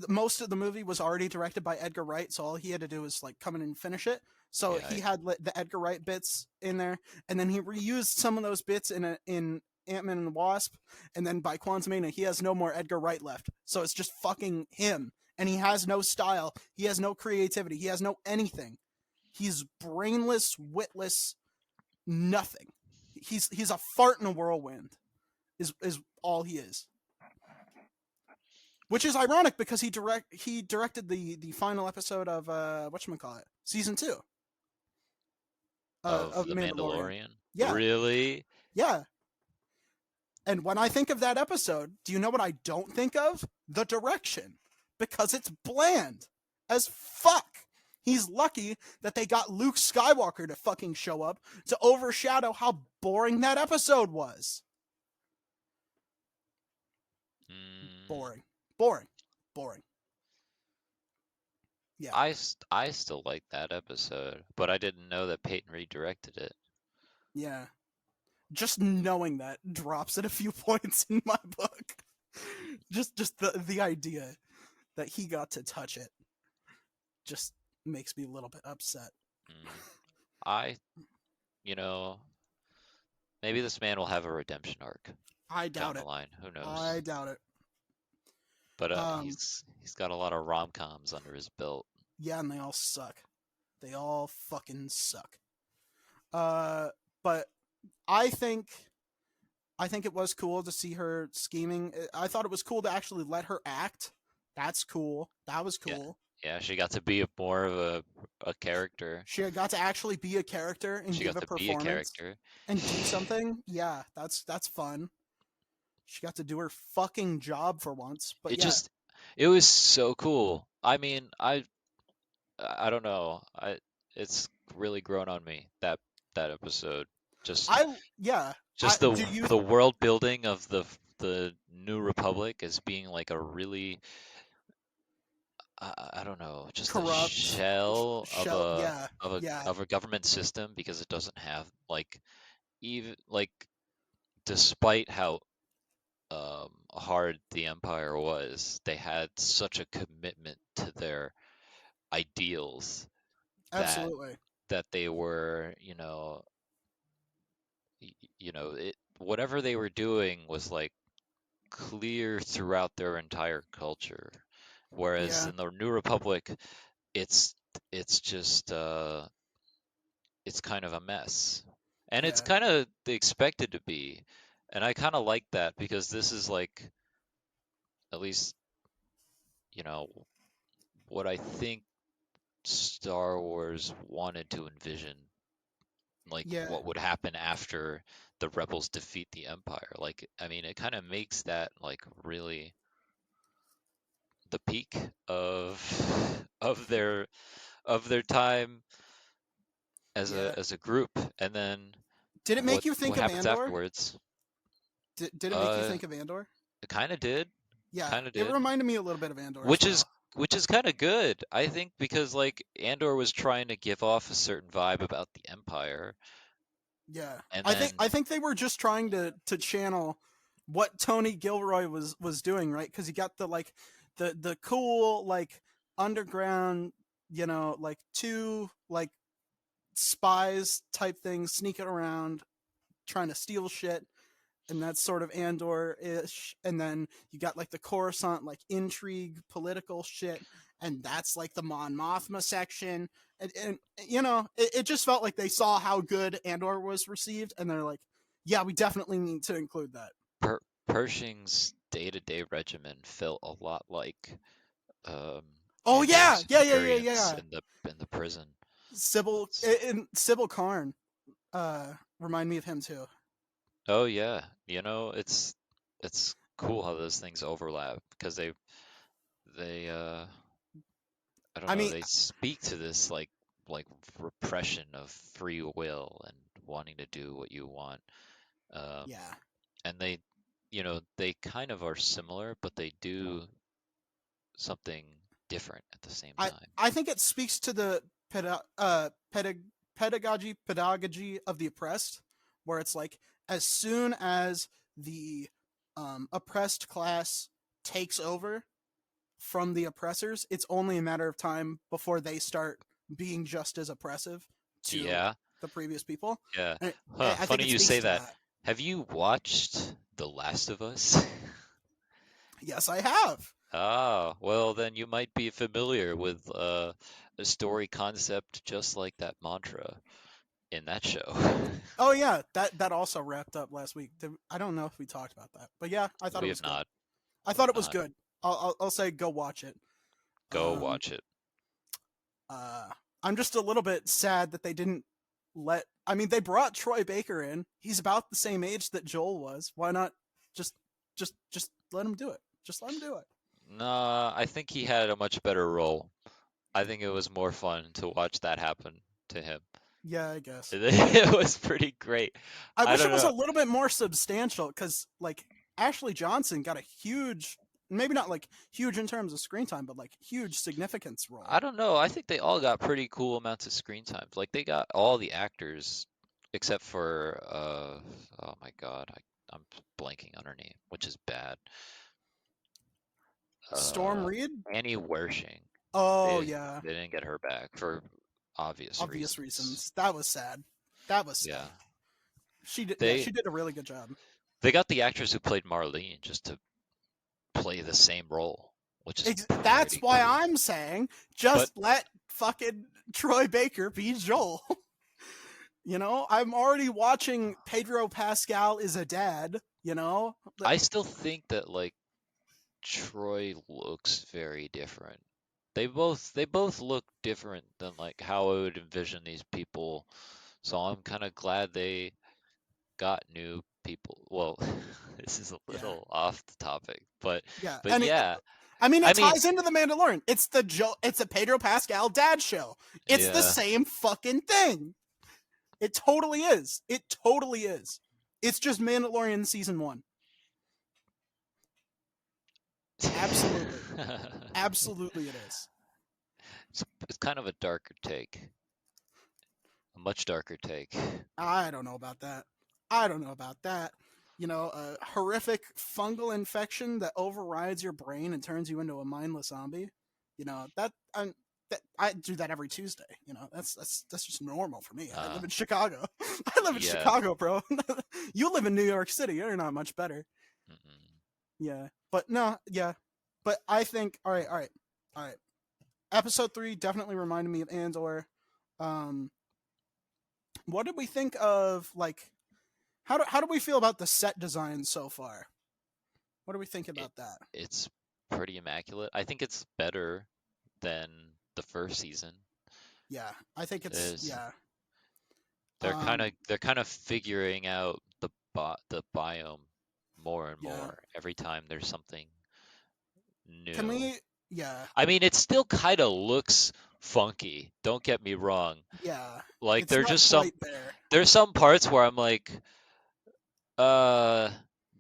most of the movie was already directed by Edgar Wright, so all he had to do was like come in and finish it. So yeah, he had the Edgar Wright bits in there, and then he reused some of those bits in Ant-Man and the Wasp, and then by Quantumania he has no more Edgar Wright left. So it's just fucking him, and he has no style, he has no creativity, he has no anything. He's brainless, witless, nothing. He's a fart in a whirlwind. Is all he is. Which is ironic because he directed the final episode of whatchamacallit, season 2 of of The Mandalorian. Mandalorian. Yeah, Really? yeah. And when I think of that episode, do you know what I don't think of? The direction, because it's bland as fuck. He's lucky that they got Luke Skywalker to fucking show up to overshadow how boring that episode was. Mm, Boring, boring, boring. Yeah, I still like that episode, but I didn't know that Peyton Reed directed it. yeah. Just knowing that drops it a few points in my book. Just the idea that he got to touch it just makes me a little bit upset. Mm. I, you know, maybe this man will have a redemption arc I down doubt the it. line. Who knows? I doubt it. But Um, he's got a lot of rom-coms under his belt. yeah, and they all suck. They all fucking suck. But I think it was cool to see her scheming. I thought it was cool to actually let her act. That's cool. That was Yeah, cool. yeah. She got to be more of a character. She got to actually be a character and She give got a to be a performance character. and do something. Yeah, that's fun. She got to do her fucking job for once. But It yeah, just, it was so cool. I mean, I don't know. It's really grown on me that episode. Just yeah. I just do you the world building of the New Republic as being like a really I don't know, just a corrupt shell of shell? Yeah, a yeah, of a government system because it doesn't have like even like despite how hard the empire was, they had such a commitment to their ideals that absolutely. they were, it whatever they were doing was like clear throughout their entire culture. Whereas Yeah, in the New Republic, it's it's just it's kind of a mess. And it's yeah, kind of expected to be. And I kind of like that because this is like at least, you know, what I think Star Wars wanted to envision, like Yeah, what would happen after the rebels defeat the Empire. Like, I mean, it kind of makes that like really the peak of their of their time yeah. as a group, and then Did it make you think what of happens Andor? afterwards. Did it make you Uh, think of Andor? it kind of did, Yeah, kind of it did, reminded me a little bit of Andor as which is well. kind of good, I think, because like Andor was trying to give off a certain vibe about the Empire, Yeah, and I then think they were just trying to channel what Tony Gilroy was doing, right? Because you got the like the cool like underground, like two like spies type things sneaking around trying to steal shit, and that's sort of Andor-ish. And then you got like the Coruscant like intrigue political shit, and that's like the Mon Mothma section. And it just felt like they saw how good Andor was received, and they're like, yeah, we definitely need to include that. Pershing's day-to-day regimen felt a lot like um, Oh yeah, Andor's yeah, yeah, yeah, experience yeah. in the prison. Sybil It's, and Sybil Karn remind me of him too. oh yeah, it's cool how those things overlap because they I don't I know, mean, they speak to this like repression of free will and wanting to do what you want. Um, yeah. and they kind of are similar, but they do something different at the same I time. I think it speaks to the pedagogy of the oppressed, where it's like as soon as the oppressed class takes over from the oppressors, it's only a matter of time before they start being just as oppressive to Yeah, the previous people. yeah. And Huh, I think funny it you speaks say to that. that. Have you watched The Last of Us? Yes, I have. Ah, well then you might be familiar with a story concept just like that mantra in that show. Oh yeah, that also wrapped up last week. I don't know if we talked about that, but yeah, I thought it We was have good. not. I We thought have it was not. good. I'll say go watch it. Go Um, watch it. uh, I'm just a little bit sad that they didn't let. I mean, they brought Troy Baker in. He's about the same age that Joel was. Why not just just let him do it? Just let him do it. Nah, I think he had a much better role. I think it was more fun to watch that happen to him. Yeah, I guess. It was pretty great. I I wish it don't was a know. little bit more substantial because like Ashley Johnson got a huge, maybe not like huge in terms of screen time, but like huge significance role. I don't know. I think they all got pretty cool amounts of screen time. Like they got all the actors except for oh my God, I'm blanking on her name, which is bad. Storm Uh Reed. Annie Wershing. Oh They yeah, they didn't get her back for obvious obvious reasons. reasons. That was sad. That was Yeah. sad. She did. Yeah, They she did a really good job. they got the actress who played Marlene just to play the same role, which is That's pretty why cool. I'm saying But just let fucking Troy Baker be Joel. I'm already watching Pedro Pascal is a dad. I still think that like Troy looks very different. They both look different than like how I would envision these people. So I'm kind of glad they got new people. Well, this is a Yeah, little off the topic, but yeah, but and yeah. I mean I it mean, ties into the Mandalorian. It's a Pedro Pascal dad show. It's the yeah. same fucking thing. It totally is. It totally is. It's just Mandalorian season 1. Absolutely. Absolutely it is. It's kind of a darker take, a much darker take. I don't know about that. I don't know about that. A horrific fungal infection that overrides your brain and turns you into a mindless zombie. I do that every Tuesday. That's just normal for me. I Uh, live in Chicago. I live in yeah. Chicago, bro. You live in New York City. You're not much better. Mm-mm. Yeah, but no, yeah, but I think all right, all right, all right. Episode 3 definitely reminded me of Andor. Um, what did we think of like how do we feel about the set design so far? What do we think It about that? it's pretty immaculate. I think it's better than the first season. Yeah, I think it's Is yeah. they're kind of figuring out the biome more and Yeah. more every time there's something Can new. we? Yeah, I mean, it still kind of looks funky. Don't get me wrong. yeah. Like It's there's not just some quite there. there's some parts where I'm like, uh,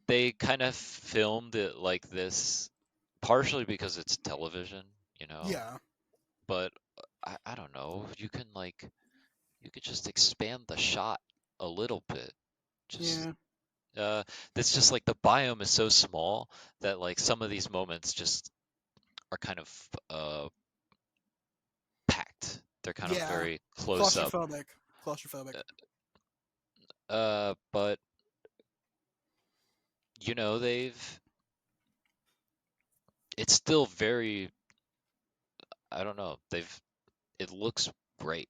they kind of filmed it like this, partially because it's television, you know. Yeah, But I don't know. You could just expand the shot a little bit. Just yeah, uh, it's just like the biome is so small that like some of these moments just are kind of packed. They're kind of yeah. very close up. Claustrophobic. Claustrophobic. But you know, they've it's still very, I don't know. It looks great.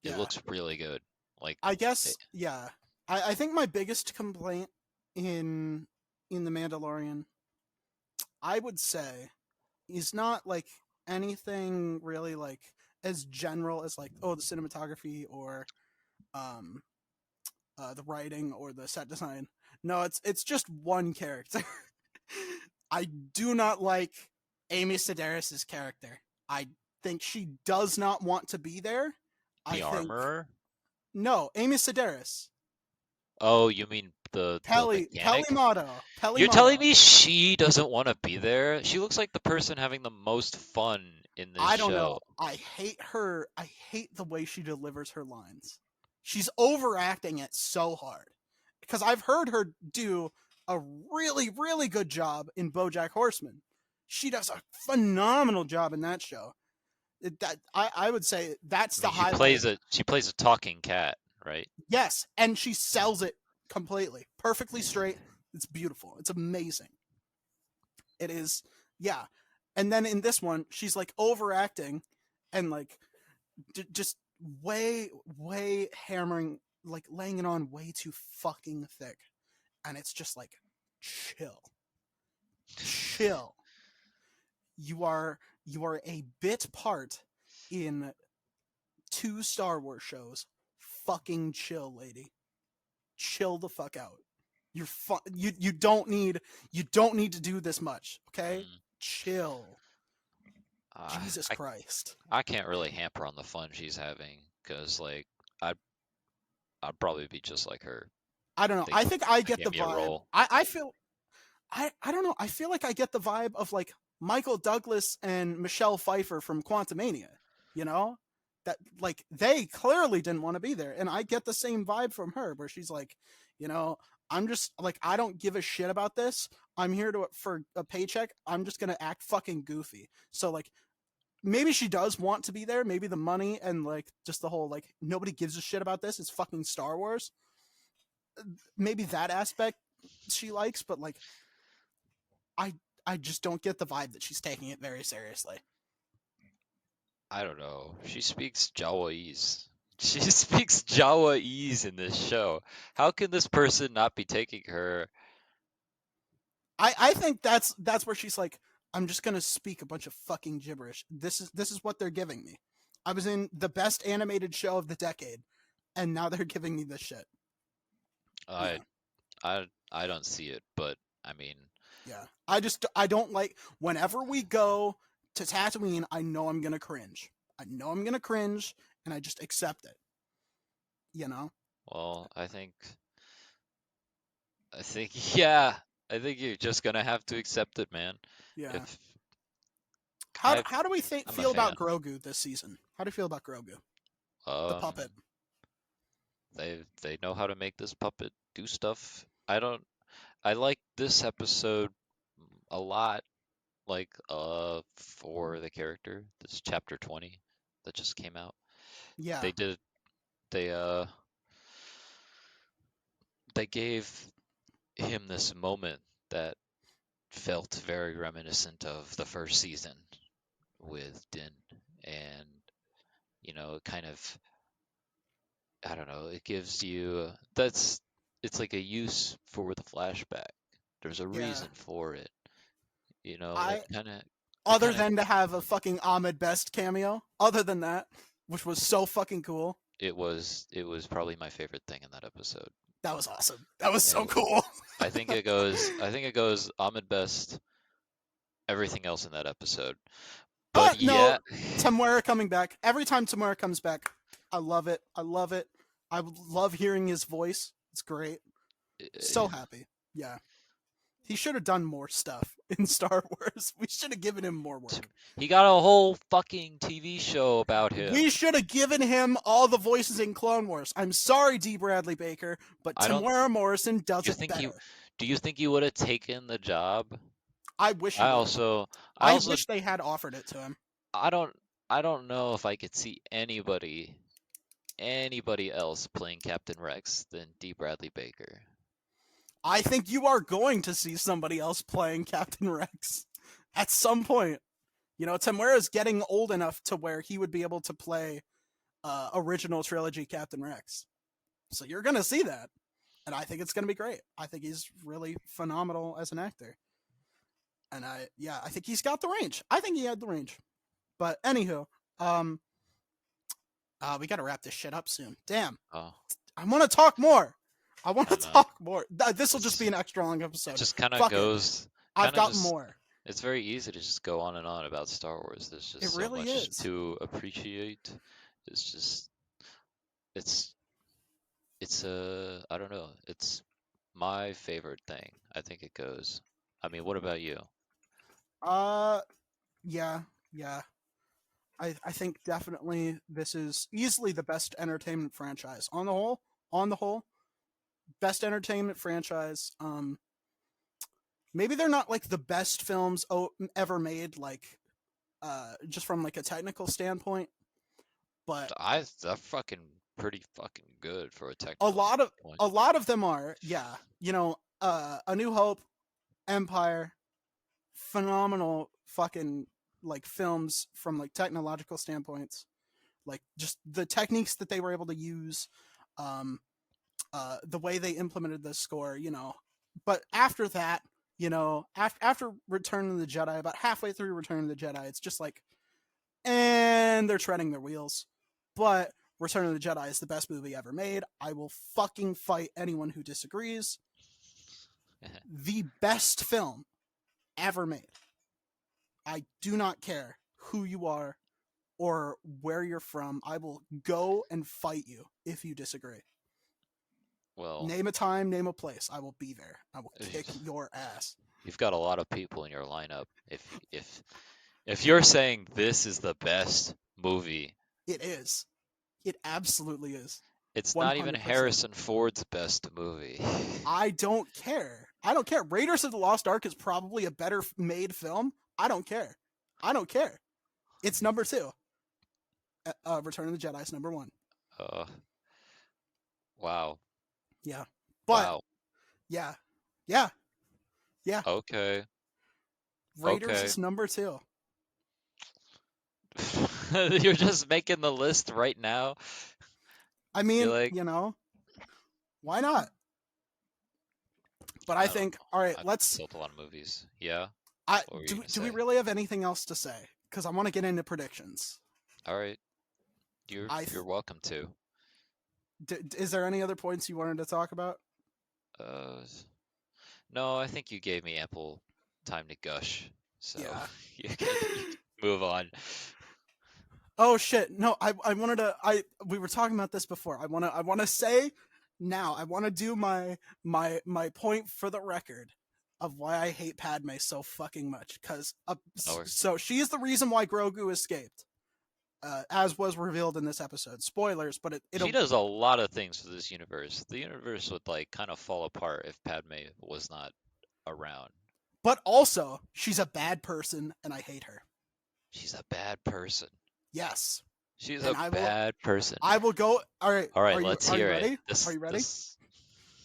It Yeah. looks really good. Like I it, guess yeah. I think my biggest complaint in in the Mandalorian, I would say, is not like anything really like as general as like oh the cinematography or um the writing or the set design. No, it's just one character. I do not like Amy Sedaris's character. I think she does not want to be there. I the think armorer. no, Amy Sedaris. Oh, you mean the mechanic? You're telling Pelimato. me she doesn't want to be there? She looks like the person having the most fun in this I don't know. show. I hate her. I hate the way she delivers her lines. She's overacting it so hard. Because I've heard her do a really, really good job in BoJack Horseman. She does a phenomenal job in that show. I would say that's I the mean, she highlight. plays a she plays a talking cat, right? Yes, and she sells it completely, perfectly straight. It's beautiful. It's amazing. It is, yeah. And then in this one, she's like overacting and like just way hammering, like laying it on way too fucking thick, and it's just like chill, chill. You are a bit part in two Star Wars shows. Fucking chill, lady. Chill the fuck out. You don't need to do this much, okay? Mm, Chill. uh, Jesus I Christ. I can't really hamper on the fun she's having because like I'd I'd probably be just like her. I don't know. They I think I they get gave the me a vibe. role. I feel I don't know. I feel like I get the vibe of like Michael Douglas and Michelle Pfeiffer from Quantumania. You know, that like they clearly didn't want to be there, and I get the same vibe from her, where she's like, you know, I'm just like I don't give a shit about this. I'm here to for a paycheck. I'm just gonna act fucking goofy. So like maybe she does want to be there. Maybe the money and like just the whole like nobody gives a shit about this. It's fucking Star Wars. Maybe that aspect she likes, but like I I just don't get the vibe that she's taking it very seriously. I don't know. She speaks Jawa'ese. She speaks Jawa'ese in this show. How can this person not be taking her? I think that's where she's like, I'm just gonna speak a bunch of fucking gibberish. This is what they're giving me. I was in the best animated show of the decade, and now they're giving me this shit. I Yeah, I don't see it, but I mean, yeah. I don't like whenever we go to Tatooine. I know I'm gonna cringe. I know I'm gonna cringe, and I just accept it. You know? well, yeah, I think you're just gonna have to accept it, man. Yeah. If How I how do we think I'm a feel about fan. Grogu this season? How do you feel about Grogu, the Um, puppet? they know how to make this puppet do stuff. I like this episode a lot, like for the character, this chapter 20 that just came out. Yeah, They did they uh they gave him this moment that felt very reminiscent of the first season with Din, and you know, it kind of, I don't know, it gives you it's like a use for the flashback. There's a yeah. reason for it. You know, I that other kind of than to have a fucking Ahmed Best cameo, other than that, which was so fucking cool. it was probably my favorite thing in that episode. That was awesome. That was so It, cool. I think it goes Ahmed Best, everything else in that episode. But No, yeah, Temuera coming back. Every time Temuera comes back, I love it. I love it. I love hearing his voice. It's great. So happy. Yeah. He should have done more stuff in Star Wars. We should have given him more work. he got a whole fucking TV show about him. We should have given him all the voices in Clone Wars. I'm sorry, D. Bradley Baker, but I don't. Temuera Morrison does You it think he? better. Do you think he would have taken the job? I wish he I would. also, I I also, wish they had offered it to him. I don't, I don't know if I could see anybody else playing Captain Rex than D. Bradley Baker. I think you are going to see somebody else playing Captain Rex at some point. You know, Temuera is getting old enough to where he would be able to play original trilogy Captain Rex. So you're going to see that. And I think it's going to be great. I think he's really phenomenal as an actor. And I think he's got the range. I think he had the range. But anywho, we got to wrap this shit up soon. Damn. Oh, I want to talk more. I want to I know. talk more. This will just be an extra long episode. It just kind of Fuck it. goes. I've kinda got just- more. It's very easy to just go on and on about Star Wars. There's just It so really much is. to appreciate. It's just, it's I don't know. It's my favorite thing. I think it goes. I mean, what about you? Yeah. I think definitely this is easily the best entertainment franchise on the whole. On the whole, best entertainment franchise. Maybe they're not like the best films ever made, like just from like a technical standpoint, but They're fucking pretty fucking good for a a technical lot of standpoint. a lot of them are. Yeah, you know, A New Hope, Empire, phenomenal fucking like films from like technological standpoints, like just the techniques that they were able to use, the way they implemented the score, you know. But after that, you know, after Return of the Jedi, about halfway through Return of the Jedi, it's just like, and they're treading their wheels. But Return of the Jedi is the best movie ever made. I will fucking fight anyone who disagrees. The best film ever made. I do not care who you are or where you're from. I will go and fight you if you disagree. Well, Name a time, name a place. I will be there. I will kick your ass. you've got a lot of people in your lineup. If you're saying this is the best movie, It is. It absolutely is. it's not even 100%. Harrison Ford's best movie. I don't care. I don't care. Raiders of the Lost Ark is probably a better made film. I don't care. I don't care. It's number 2. Return of the Jedi is number 1. Wow. Yeah. But Wow. yeah. Okay. Raiders Okay. is number 2. You're just making the list right now. I mean, like- you know, why not? But I don't think, know. all right, I've let's. built a lot of movies. Yeah. I What were you do. gonna Do we say? really have anything else to say? Because I want to get into predictions. All right. I You're welcome to. Is there any other points you wanted to talk about? No, I think you gave me ample time to gush. So Yeah. you can move on. Oh shit! No, I wanted to. We were talking about this before. I want to say now. I want to do my point for the record of why I hate Padme so fucking much. Because so she is the reason why Grogu escaped, as was revealed in this episode. Spoilers, but She does a lot of things for this universe. The universe would like kind of fall apart if Padme was not around. But also, she's a bad person, and I hate her. She's a bad person. Yes. She's And a bad person. I will go. All right. All right, let's hear ready? it. Are you ready?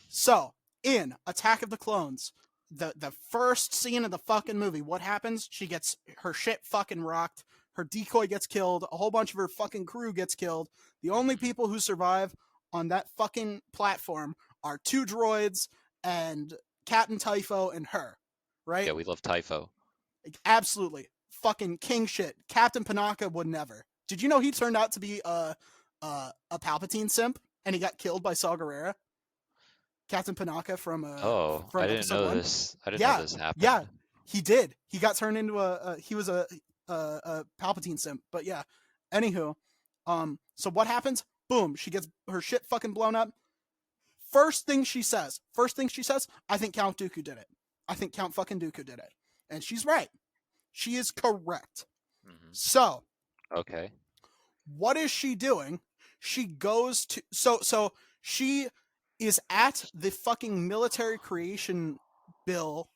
So, in Attack of the Clones, the first scene of the fucking movie, what happens? She gets her shit fucking rocked. Her decoy gets killed. A whole bunch of her fucking crew gets killed. The only people who survive on that fucking platform are 2 droids and Captain Typho and her. Right? Yeah, we love Typho. Like, absolutely. Fucking king shit. Captain Panaka would never. Did you know he turned out to be a Palpatine simp and he got killed by Saw Gerrera? Captain Panaka Oh, I from didn't episode know 1? this. I didn't know Yeah. this happened. Yeah. He did. He got turned into he was a Palpatine simp. But yeah. Anywho, so what happens? Boom, she gets her shit fucking blown up. First thing she says, I think Count Dooku did it. I think Count fucking Dooku did it. And she's right. She is correct. Hmm. So, Okay. what is she doing? She goes to so she is at the fucking military creation bill.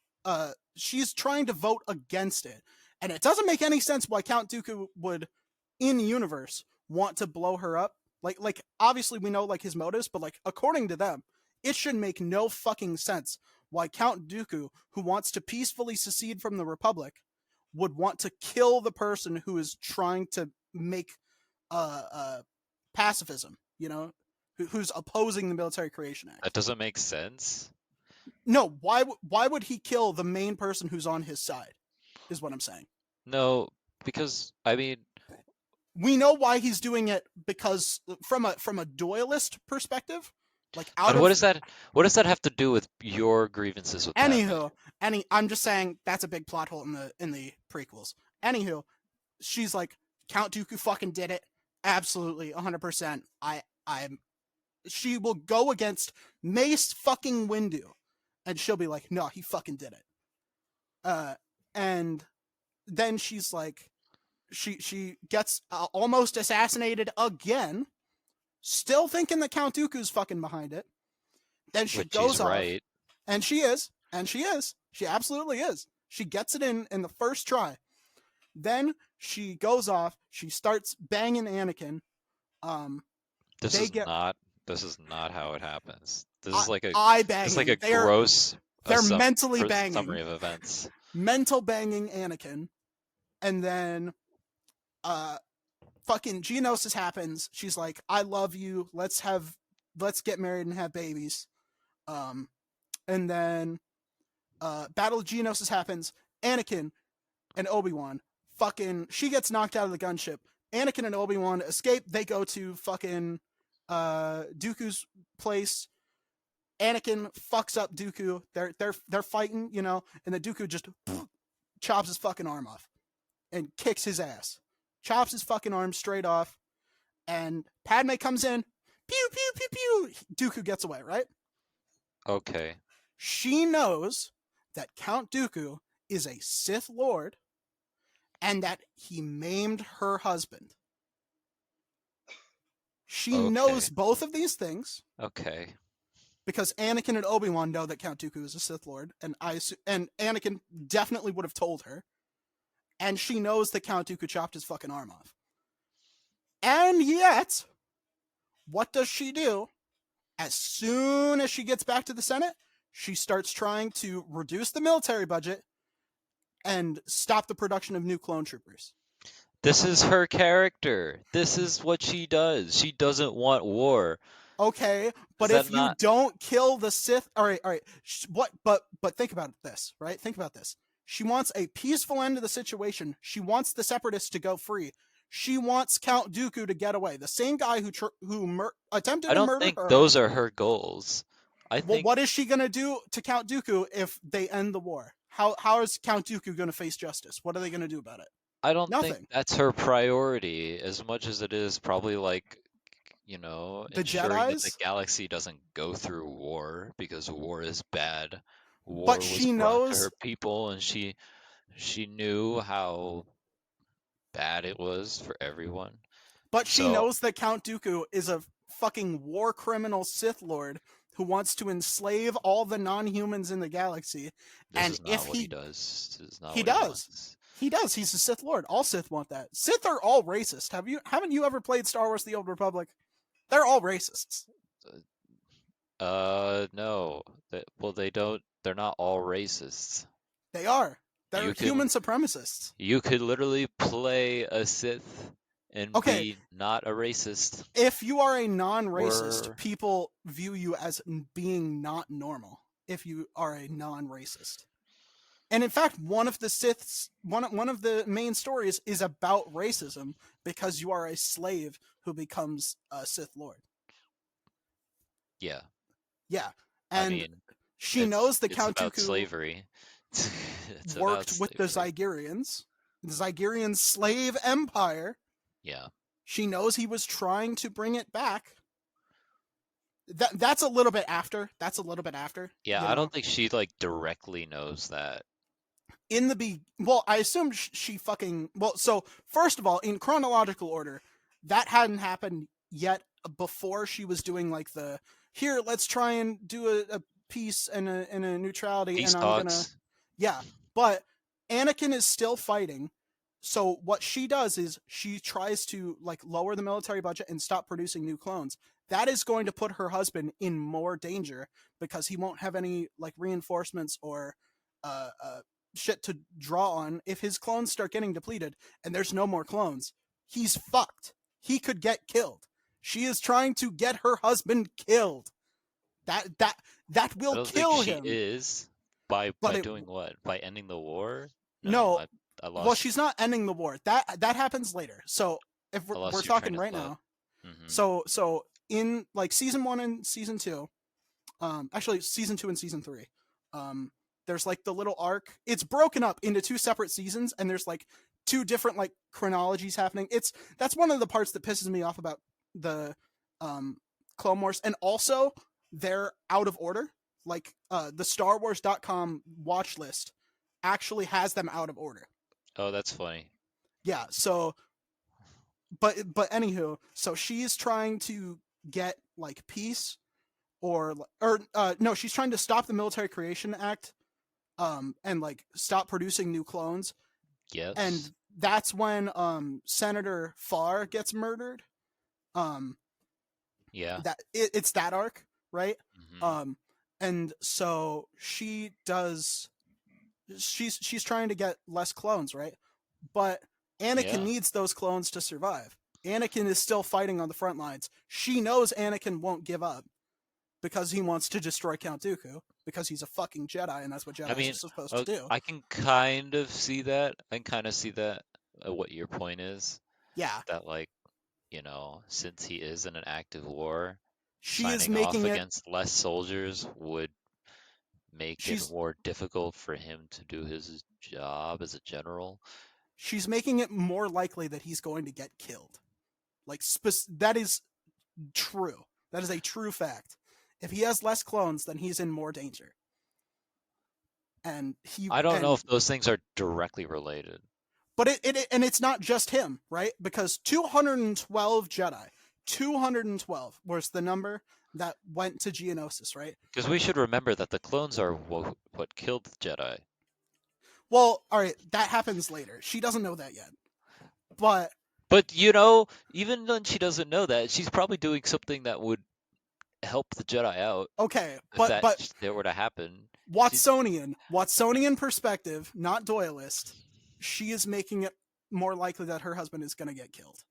She's trying to vote against it. And it doesn't make any sense why Count Dooku would, in universe, want to blow her up. Like obviously we know like his motives, but like according to them, it should make no fucking sense why Count Dooku, who wants to peacefully secede from the Republic, would want to kill the person who is trying to make pacifism, who's opposing the Military Creation Act. That doesn't make sense. No, why would he kill the main person who's on his side? Is what I'm saying. No, because I mean, We know why he's doing it because from a dualist perspective, like out but of what does that have to do with your grievances with Padme? anywho, I'm just saying that's a big plot hole in the prequels. Anywho, she's like, Count Dooku fucking did it. Absolutely, 100%. She will go against Mace fucking Windu, and she'll be like, no, he fucking did it. And then she's like, she gets almost assassinated again, still thinking that Count Dooku's fucking behind it. Then she Which goes she's off, right. and she absolutely is. She gets it in the first try. Then she goes off. She starts banging Anakin. This They is get not how it happens. This is like a eye banging. this is like a They're gross mentally banging. summary of events. Mental banging Anakin, and then fucking Geonosis happens. She's like, I love you. Let's get married and have babies. And then Battle of Geonosis happens. Anakin and Obi-Wan she gets knocked out of the gunship. Anakin and Obi-Wan escape. They go to fucking Dooku's place. Anakin fucks up Dooku. They're fighting, and the Dooku just chops his fucking arm off and kicks his ass. Chops his fucking arm straight off. And Padme comes in. Pew, pew, pew, pew. Dooku gets away, right? Okay. She knows that Count Dooku is a Sith Lord and that he maimed her husband. She knows both of these things. Okay. Because Anakin and Obi-Wan know that Count Dooku is a Sith Lord, and Anakin definitely would have told her. And she knows that Count Dooku chopped his fucking arm off. And yet, what does she do? As soon as she gets back to the Senate, she starts trying to reduce the military budget and stop the production of new clone troopers. This is her character. This is what she does. She doesn't want war. Okay, but if you don't kill the Sith, all right. What? But think about this, right? Think about this. She wants a peaceful end to the situation. She wants the Separatists to go free. She wants Count Dooku to get away. The same guy who attempted to murder her. I don't think those are her goals. Well, what is she gonna do to Count Dooku if they end the war? How is Count Dooku gonna face justice? What are they gonna do about it? I don't Nothing. think that's her priority as much as it is probably like, the ensuring Jedis? that the galaxy doesn't go through war because war is bad. War But was she brought knows to her people, and she knew how bad it was for everyone. But she knows that Count Dooku is a fucking war criminal Sith Lord who wants to enslave all the non-humans in the galaxy. This is not what he does. This is not he what he does. wants. He does. He's a Sith Lord. All Sith want that. Sith are all racist. Haven't you ever played Star Wars: The Old Republic? They're all racists. No. They don't. They're not all racists. They are. They're human supremacists. You could literally play a Sith and be not a racist. If you are a non-racist, people view you as being not normal. If you are a non-racist. And in fact, one of the Sith's one of the main stories is about racism because you are a slave who becomes a Sith Lord. Yeah. Yeah, I and mean, she knows the it's Count about Dooku slavery. It's about worked with the slavery. Zygerian slave empire. Yeah. She knows he was trying to bring it back. That's a little bit after. That's a little bit after. Yeah, You I know, don't think she like directly knows that. in the well, I assume she fucking well. So first of all, in chronological order, that hadn't happened yet. Before she was doing like the here, let's try and do a peace and a neutrality, Peace and I'm gonna talks. yeah. But Anakin is still fighting. So what she does is she tries to like lower the military budget and stop producing new clones. That is going to put her husband in more danger because he won't have any like reinforcements or uh, uh, shit to draw on. If his clones start getting depleted and there's no more clones, he's fucked. He could get killed. She is trying to get her husband killed. That I will don't think kill she him. is by But it doing what? By ending the war? No, no. I Well, lost she's not ending the war. That happens later. So if I we're lost your talking train of right thought. now, Hmm. so in like season 1 and season 2, actually season 2 and season 3, um, there's like the little arc. It's broken up into 2 separate seasons, and there's like 2 different like chronologies happening. That's one of the parts that pisses me off about the um Clone Wars, and also they're out of order. Like the StarWars.com watch list actually has them out of order. Oh, that's funny. Yeah, so but anywho, so she's trying to get like peace or no, she's trying to stop the Military Creation Act, and like stop producing new clones, Yes. and that's when Senator Farr gets murdered. Um, Yeah. it's that arc, right? Hmm. Um, and so she's trying to get less clones, right? But Anakin Yeah. needs those clones to survive. Anakin is still fighting on the front lines. She knows Anakin won't give up because he wants to destroy Count Dooku because he's a fucking Jedi and that's what I Jedi's are mean, supposed to do. I can kind of see that. I can kind of see that what your point is. Yeah, That like, since he is in an active war, she is signing off making it. against less soldiers would make it She's more difficult for him to do his job as a general. she's making it more likely that he's going to get killed. Like that is true. That is a true fact. If he has less clones, then he's in more danger. And he I don't know and if those things are directly related. but it and it's not just him, right? Because 212 Jedi, 212 was the number that went to Geonosis, right? Because we should remember that the clones are what killed the Jedi. Well, all right, that happens later. She doesn't know that yet. But But even when she doesn't know that, she's probably doing something that would help the Jedi out okay, if but that were to happen. She's Watsonian perspective, not Doyleist. She is making it more likely that her husband is going to get killed.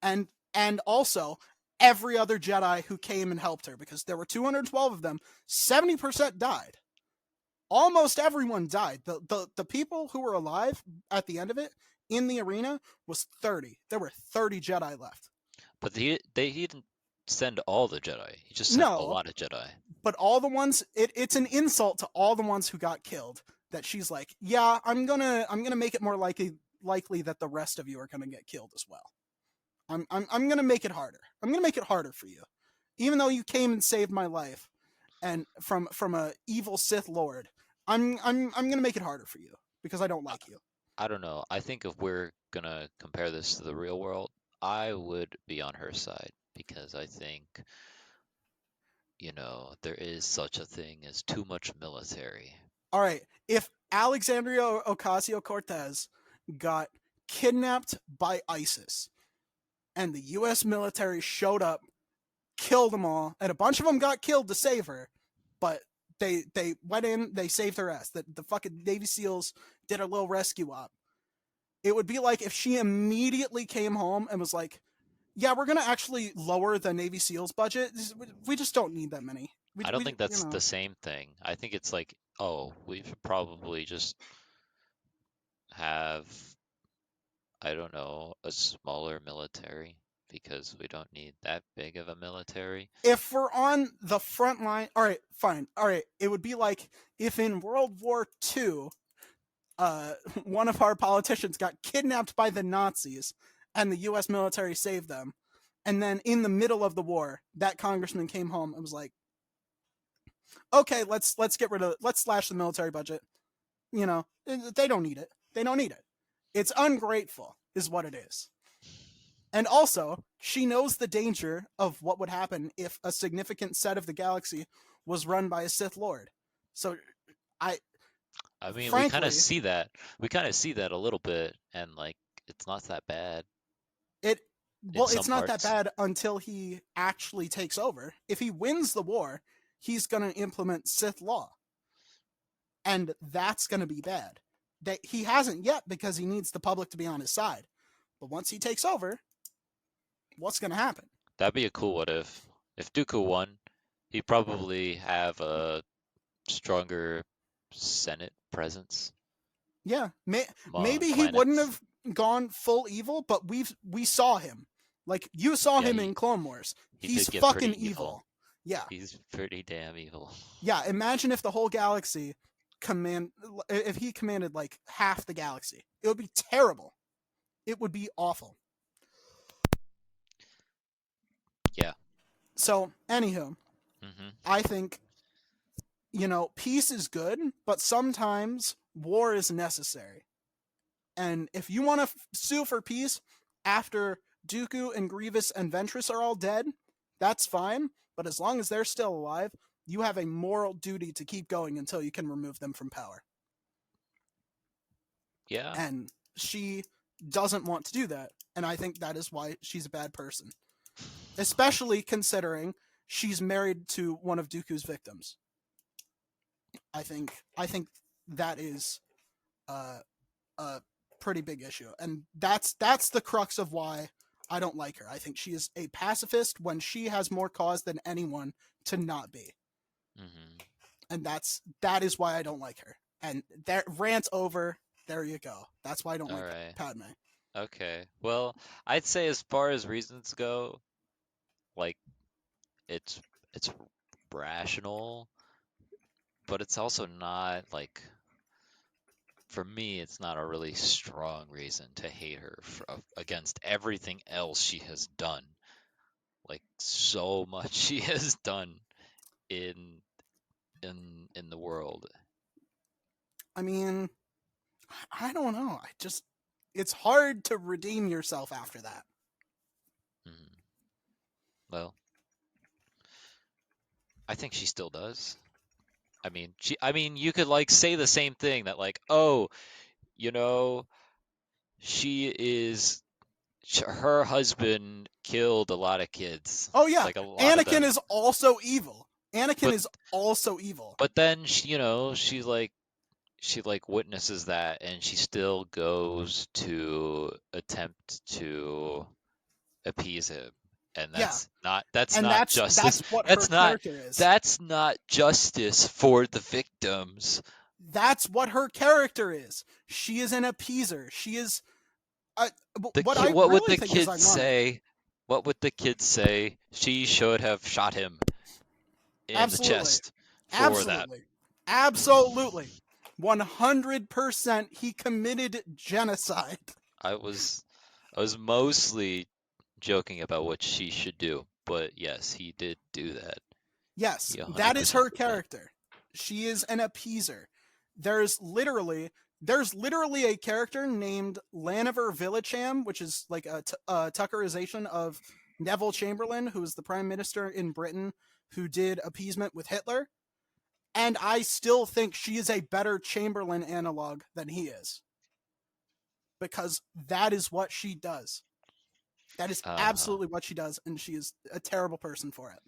And also every other Jedi who came and helped her, because there were 212 of them, 70% died. Almost everyone died. The people who were alive at the end of it in the arena was 30. There were 30 Jedi left. But he didn't send all the Jedi. He just sent a No, lot of Jedi. but all the ones it's an insult to all the ones who got killed that she's like, yeah, I'm gonna make it more likely that the rest of you are gonna get killed as well. I'm gonna make it harder. I'm gonna make it harder for you, even though you came and saved my life, and from a evil Sith Lord. I'm gonna make it harder for you because I don't like you. I don't know. I think if we're gonna compare this to the real world, I would be on her side because I think, there is such a thing as too much military. All right, if Alexandria Ocasio Cortez got kidnapped by ISIS and the U.S. military showed up, killed them all, and a bunch of them got killed to save her, but they went in, they saved her ass. The fucking Navy SEALs did a little rescue op. It would be like if she immediately came home and was like, "Yeah, we're gonna actually lower the Navy SEALs budget. We just don't need that many. I don't We think that's the same thing. I think it's like Oh, we should probably just have, I don't know, a smaller military because we don't need that big of a military. If we're on the front line, all right, fine. All right, it would be like if in World War II, one of our politicians got kidnapped by the Nazis and the U.S. military saved them. And then in the middle of the war, that congressman came home and was like, "Okay, let's let's slash the military budget. You know, they don't need it. They don't need it. It's ungrateful, is what it is." And also, she knows the danger of what would happen if a significant set of the galaxy was run by a Sith Lord. So, I I mean, we kind of frankly, see that. We kind of see that a little bit, and like, it's not that bad it in well, it's some not that parts. bad until he actually takes over. If he wins the war, he's going to implement Sith law, and that's going to be bad. That he hasn't yet because he needs the public to be on his side. But once he takes over, what's going to happen? That'd be a cool what if. If Dooku won, he'd probably have a stronger Senate presence Yeah, among maybe he wouldn't planets. have gone full evil, but we saw him. Like you saw Yeah, him in Clone Wars. he He's did get fucking pretty evil. evil. Yeah, He's pretty damn evil. yeah. Imagine if the whole galaxy if he commanded like half the galaxy. It would be terrible. It would be awful. Yeah. So, anywho, Hmm. I think peace is good, but sometimes war is necessary. And if you want to sue for peace after Dooku and Grievous and Ventress are all dead, that's fine. But as long as they're still alive, you have a moral duty to keep going until you can remove them from power. Yeah. And she doesn't want to do that. And I think that is why she's a bad person. Especially considering she's married to one of Dooku's victims. I think that is a pretty big issue, and that's the crux of why I don't like her. I think she is a pacifist when she has more cause than anyone to not be, Hmm. and that is why I don't like her. And that rant over. There you go. That's why I don't All like right. Padme. Okay. Well, I'd say as far as reasons go, like it's it's rational, but it's also not like, for me, it's not a really strong reason to hate her against everything else she has done. Like so much she has done in in the world. I mean, I don't know. It's hard to redeem yourself after that. Mhm. Well, I think she still does. I mean, you could like say the same thing that like, oh, you know, she is her husband killed a lot of kids, Oh yeah, like a lot of Anakin them. is also evil. Anakin But is also evil. then she like witnesses that and she still goes to attempt to appease him. And Yeah, that's and not that's justice. what her That's not character is. that's not justice for the victims. That's what her character is. She is an appeaser. She is. Uh, what I What would really the think is kids ironic. say? What would the kids say? She should have shot him in the Absolutely, chest for that. absolutely, absolutely, 100%. He committed genocide. I was I was mostly joking about what she should do, but yes, he did do that. Yes, He that is 100% her did that. character. She is an appeaser. There's literally there's literally a character named Laniver Villacham, which is like a Tuckerization of Neville Chamberlain, who was the prime minister in Britain who did appeasement with Hitler. And I still think she is a better Chamberlain analog than he is. Because that is what she does. That is Uh, absolutely what she does, and she is a terrible person for it.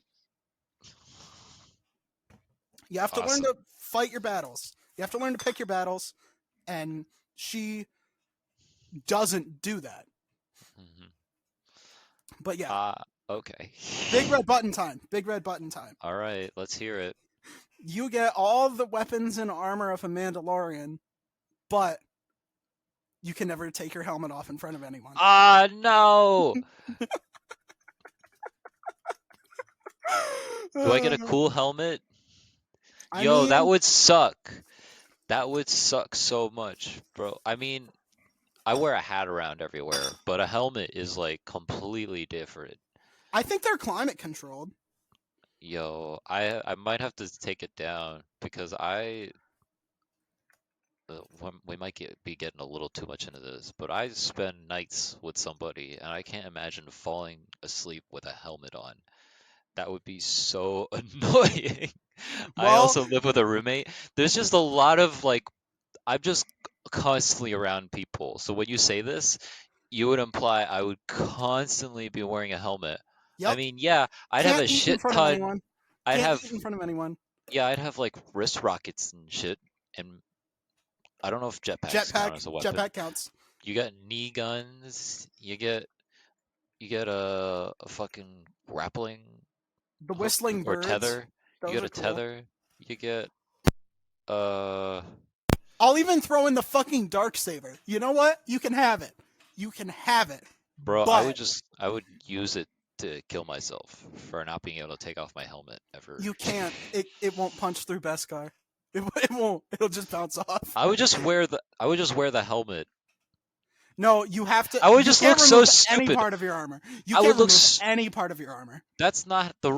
You have to learn awesome. to fight your battles. You have to learn to pick your battles, and she doesn't do that. Hmm. But yeah, Uh, okay. big red button time. Big red button time. All right, let's hear it. You get all the weapons and armor of a Mandalorian, but you can never take your helmet off in front of anyone. Ah, no! Do I get a cool helmet? I Yo, that mean, would suck. That would suck so much, bro. I mean, I wear a hat around everywhere, but a helmet is like completely different. I think they're climate controlled. Yo, I might have to take it down because we might be getting a little too much into this, but I spend nights with somebody and I can't imagine falling asleep with a helmet on. That would be so annoying. I Well, also live with a roommate. There's just a lot of like, I'm just constantly around people. So when you say this, you would imply I would constantly be wearing a helmet. I yep. mean, yeah, I'd have Can't a eat in shit front of ton. anyone. I'd Can't have, eat in front of anyone. yeah, I'd have like wrist rockets and shit. And I don't know if jetpacks count as a weapon. Jetpack counts. You got knee guns. You get a fucking grappling The hook whistling or birds. tether. You Those get are a cool. tether. You get uh I'll even throw in the fucking dark saber. You know what? You can have it. You can have it. bro, But I would use it to kill myself for not being able to take off my helmet ever. you can't. It won't punch through Beskar. It won't. It'll just bounce off. I would just wear the helmet. No, you have to. I would You just look can't so remove any stupid. part of your armor. You I would can't look remove any part of your armor. that's not the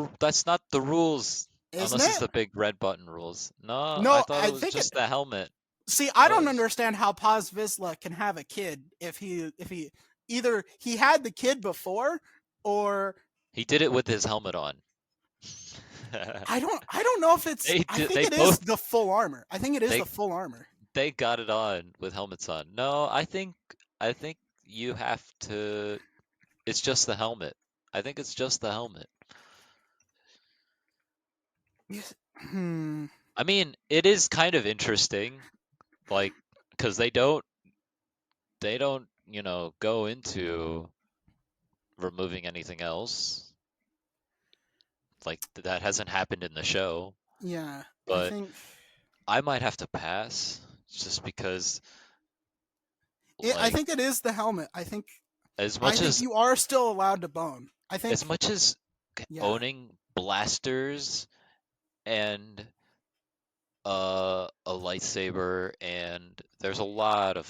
rules Isn't unless it's it? the big red button rules. No, I No, thought I it was think it. just the helmet. See, I don't Was understand how Paz Vizsla can have a kid if he either he had the kid before or he did it with his helmet on. I don't know if it's I think They it is both the full armor. I think it is they the full armor. they got it on with helmets on. No, I think you have to. It's just the helmet. I think it's just the helmet. Yes. Hmm. I mean, it is kind of interesting, like, because they don't, go into removing anything else. Like that hasn't happened in the show, Yeah, I but think I might have to pass just because, I like, think it is the helmet. as I much think as you are still allowed to bone. I think as much as yeah. owning blasters and a lightsaber, and there's a lot of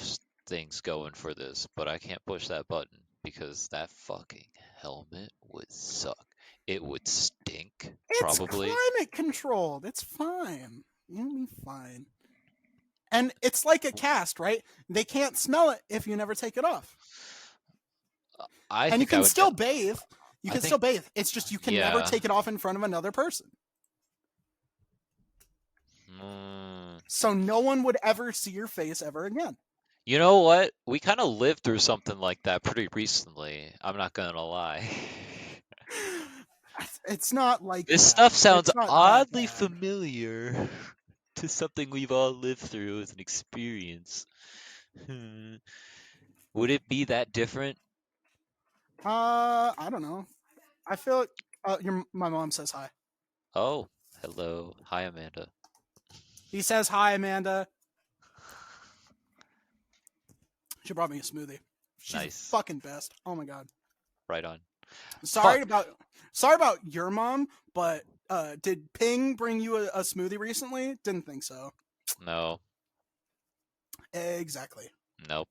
things going for this, but I can't push that button because that fucking helmet would suck. It would stink, It's probably. climate controlled. It's fine. You'll be fine. And it's like a cast, right? They can't smell it if you never take it off. I And you think I can would get. still bathe. You I can think, still bathe. It's just you can never yeah. take it off in front of another person. Mm, So no one would ever see your face ever again. you know what? We kind of lived through something like that pretty recently. I'm not gonna lie. It's not like This that. stuff sounds It's not that oddly bad. familiar to something we've all lived through as an experience. Hmm. Would it be that different? I don't know. I feel like my mom says hi. Oh, hello. Hi, Amanda. He says hi, Amanda. She brought me a smoothie. She's the Nice. fucking best. Oh my god. Right on. Sorry Fuck. about your mom, but did Ping bring you a smoothie recently? Didn't think so. No. Exactly. Nope.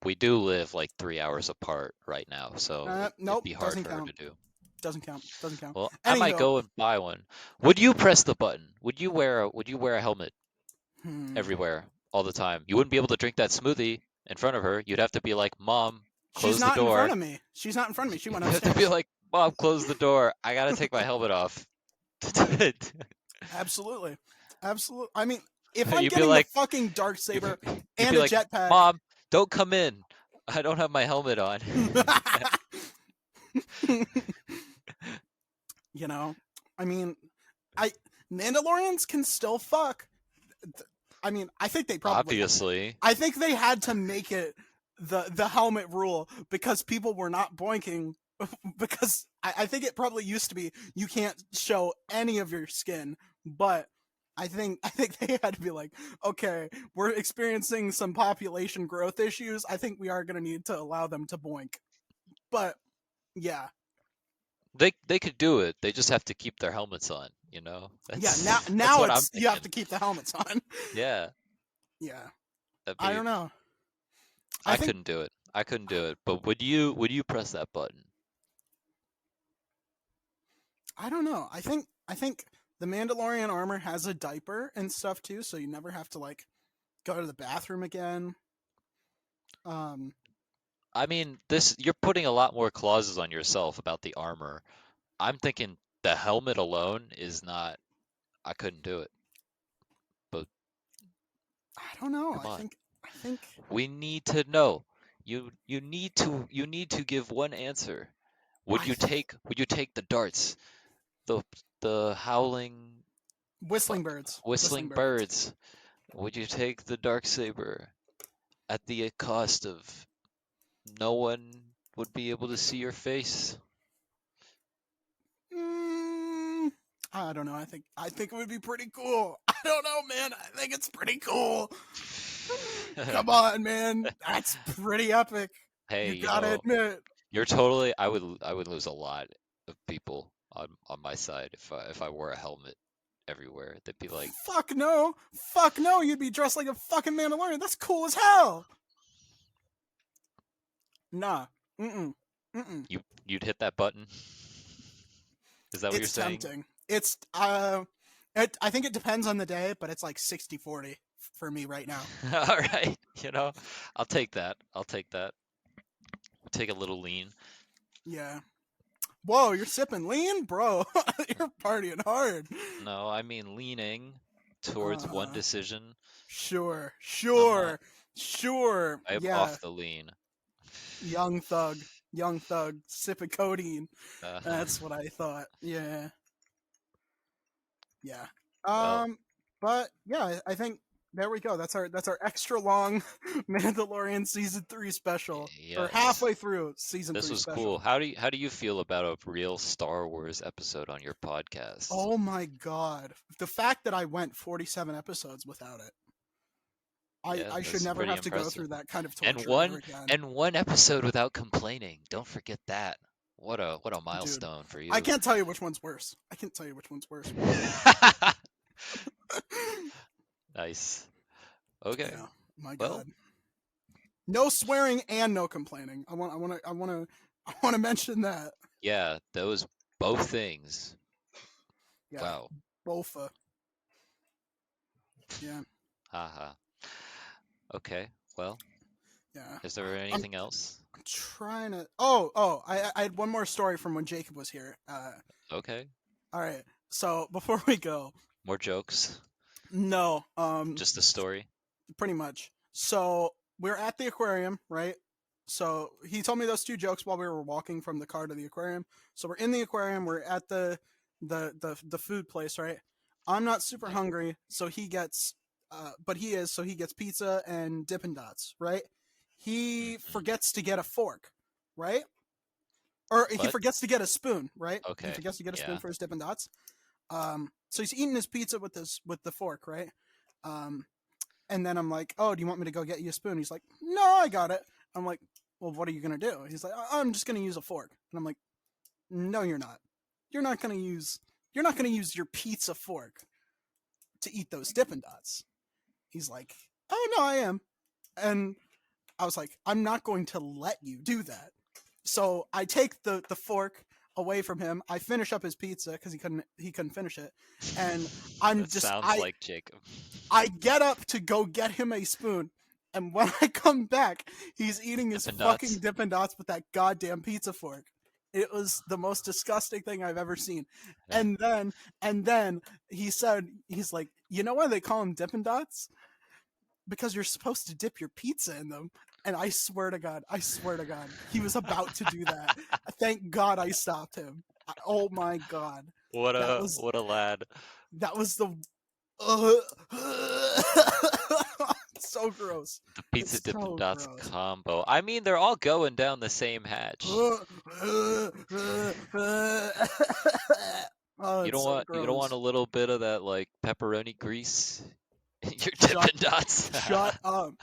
We do live like 3 hours apart right now, so it'd Nope, be hard doesn't for her count. to do. Doesn't count. Doesn't count. Well, I might Anywho, go and buy one. Would you press the button? Would you wear a helmet hmm. everywhere all the time? You wouldn't be able to drink that smoothie in front of her. You'd have to be like, "Mom, She's close the not in front door." of me. She's not in front of me. She went You have to be upstairs. like, "Mom, close the door. I gotta take my helmet off." Absolutely. Absolutely. I mean, if I'm You'd be getting the like, fucking dark you'd, saber you'd and be a like, jetpack, "Mom, don't come in. I don't have my helmet on." you know, I mean, I Mandalorians can still fuck. I mean, I think they probably. Obviously. I think they had to make it the helmet rule because people were not boinking. Because I think it probably used to be you can't show any of your skin, but I think they had to be like, okay, we're experiencing some population growth issues. I think we are going to need to allow them to boink. But yeah, They could do it. They just have to keep their helmets on. yeah. That's Now what I'm it's you have thinking. to keep the helmets on. Yeah, Yeah, that'd I be. don't know. I I think couldn't do it. I couldn't do it. But would you press that button? I don't know. I think the Mandalorian armor has a diaper and stuff too, so you never have to like go to the bathroom again. Um, I mean, this you're putting a lot more clauses on yourself about the armor. I'm thinking the helmet alone is not. I couldn't do it. But I don't know. come on, I think we need to know. You need to give one answer. I th- Would you take the darts, the howling whistling birds, whistling birds? Would you take the dark saber at the cost of no one would be able to see your face? Mm, I don't know. I think it would be pretty cool. I don't know, man. I think it's pretty cool. Come on, man. That's pretty epic. Hey, You gotta admit. you're totally. I would lose a lot of people on my side if I wore a helmet everywhere. They'd be like, Fuck no. Fuck no. You'd be dressed like a fucking Mandalorian. That's cool as hell. Nah. Mm-mm. Mm-mm. you'd hit that button. Is that what you're It's saying? tempting. I think it depends on the day, but it's like 60-40 for me right now. All right, I'll take that. I'll take that. Take a little lean. Yeah. Whoa, you're sipping lean, bro. You're partying hard. No, I mean leaning towards one Uh, decision. sure, I'm not. sure, sure. I'm Yeah, off the lean. young thug, sipping codeine. Uh, That's what I thought. Yeah, yeah. well, But yeah, I think there we go. That's our extra long Mandalorian season 3 special. Or yes. halfway through season This 3 was cool. special. How do you feel about a real Star Wars episode on your podcast? Oh my god. The fact that I went 47 episodes without it. Yeah, I should that's never pretty have to go impressive. through that kind of And torture ever one again. and one episode without complaining. Don't forget that. What a Dude, milestone for I you. can't tell you which one's worse. I can't tell you which one's worse. Nice. Okay. Yeah, my Well, god. No swearing and no complaining. I want to mention that. yeah, those both things. Yeah, Wow. bofa. Yeah, Haha. Okay. Well, yeah. is there I'm anything else? trying to. Oh. I had one more story from when Jacob was here. Okay. All right. So before we go, More jokes? no. Just the story? Pretty much. So we're at the aquarium, right? So he told me those two jokes while we were walking from the car to the aquarium. So we're in the aquarium. We're at the food place, right? I'm not super Yeah. hungry, so he gets, but he is, so he gets pizza and Dippin' Dots, right? He Mhm. forgets to get a fork, right? Or he What? forgets to get a spoon, right? He Okay. forgets to get a spoon Yeah. for his Dippin' Dots. So he's eating his pizza with the fork, right? Um, and then I'm like, "Oh, do you want me to go get you a spoon?" He's like, "No, I got it." I'm like, "Well, what are you gonna do?" He's like, "I'm just gonna use a fork." And I'm like, "No, you're not. You're not gonna use. You're not gonna use your pizza fork to eat those Dippin' Dots." He's like, "Oh no, I am." And I was like, "I'm not going to let you do that." So I take the fork away from him. I finish up his pizza because he couldn't finish it, and I'm That just sounds like Jacob. I get up to go get him a spoon, and when I come back, he's eating his Dippin' fucking Dots. Dippin' Dots with that goddamn pizza fork. It was the most disgusting thing I've ever seen. Yeah. And then he's like, "You know why they call them Dippin' Dots? Because you're supposed to dip your pizza in them." And I swear to God, he was about to do that. Thank God I stopped him. Oh my God, What that a was what a lad. that was the so gross. The pizza It's Dippin' so Dots gross. combo. I mean, they're all going down the same hatch. Oh, You it's don't so want gross. a little bit of that like pepperoni grease in your Shut Dippin' Dots? shut up.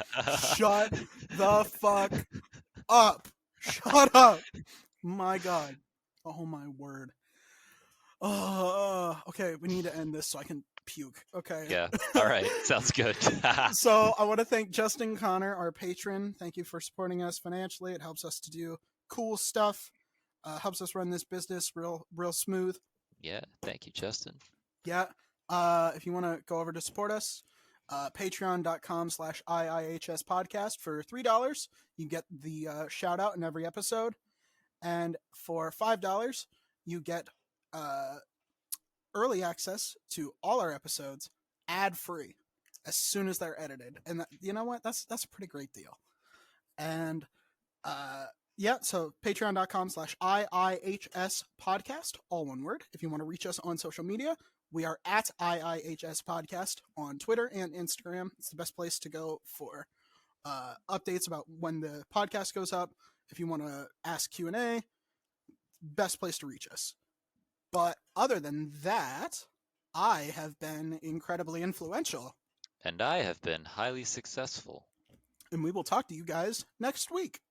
Shut the fuck up. Shut up. My God. Oh my word. Okay, we need to end this so I can puke. Okay. Yeah. All right. Sounds good. So I want to thank Justin Connor, our patron. Thank you for supporting us financially. It helps us to do cool stuff. Helps us run this business real smooth. Yeah. Thank you, Justin. Yeah. If you want to go over to support us, patreon.com/IIHS podcast for $3. You get the shout out in every episode. And for $5, you get early access to all our episodes ad free as soon as they're edited. And you know what? That's a pretty great deal. And yeah, so patreon.com/IIHS podcast, all one word. If you want to reach us on social media, we are at IIHS podcast on Twitter and Instagram. It's the best place to go for updates about when the podcast goes up. If you want to ask Q&A, best place to reach us. But other than that, I have been incredibly influential. And I have been highly successful. And we will talk to you guys next week.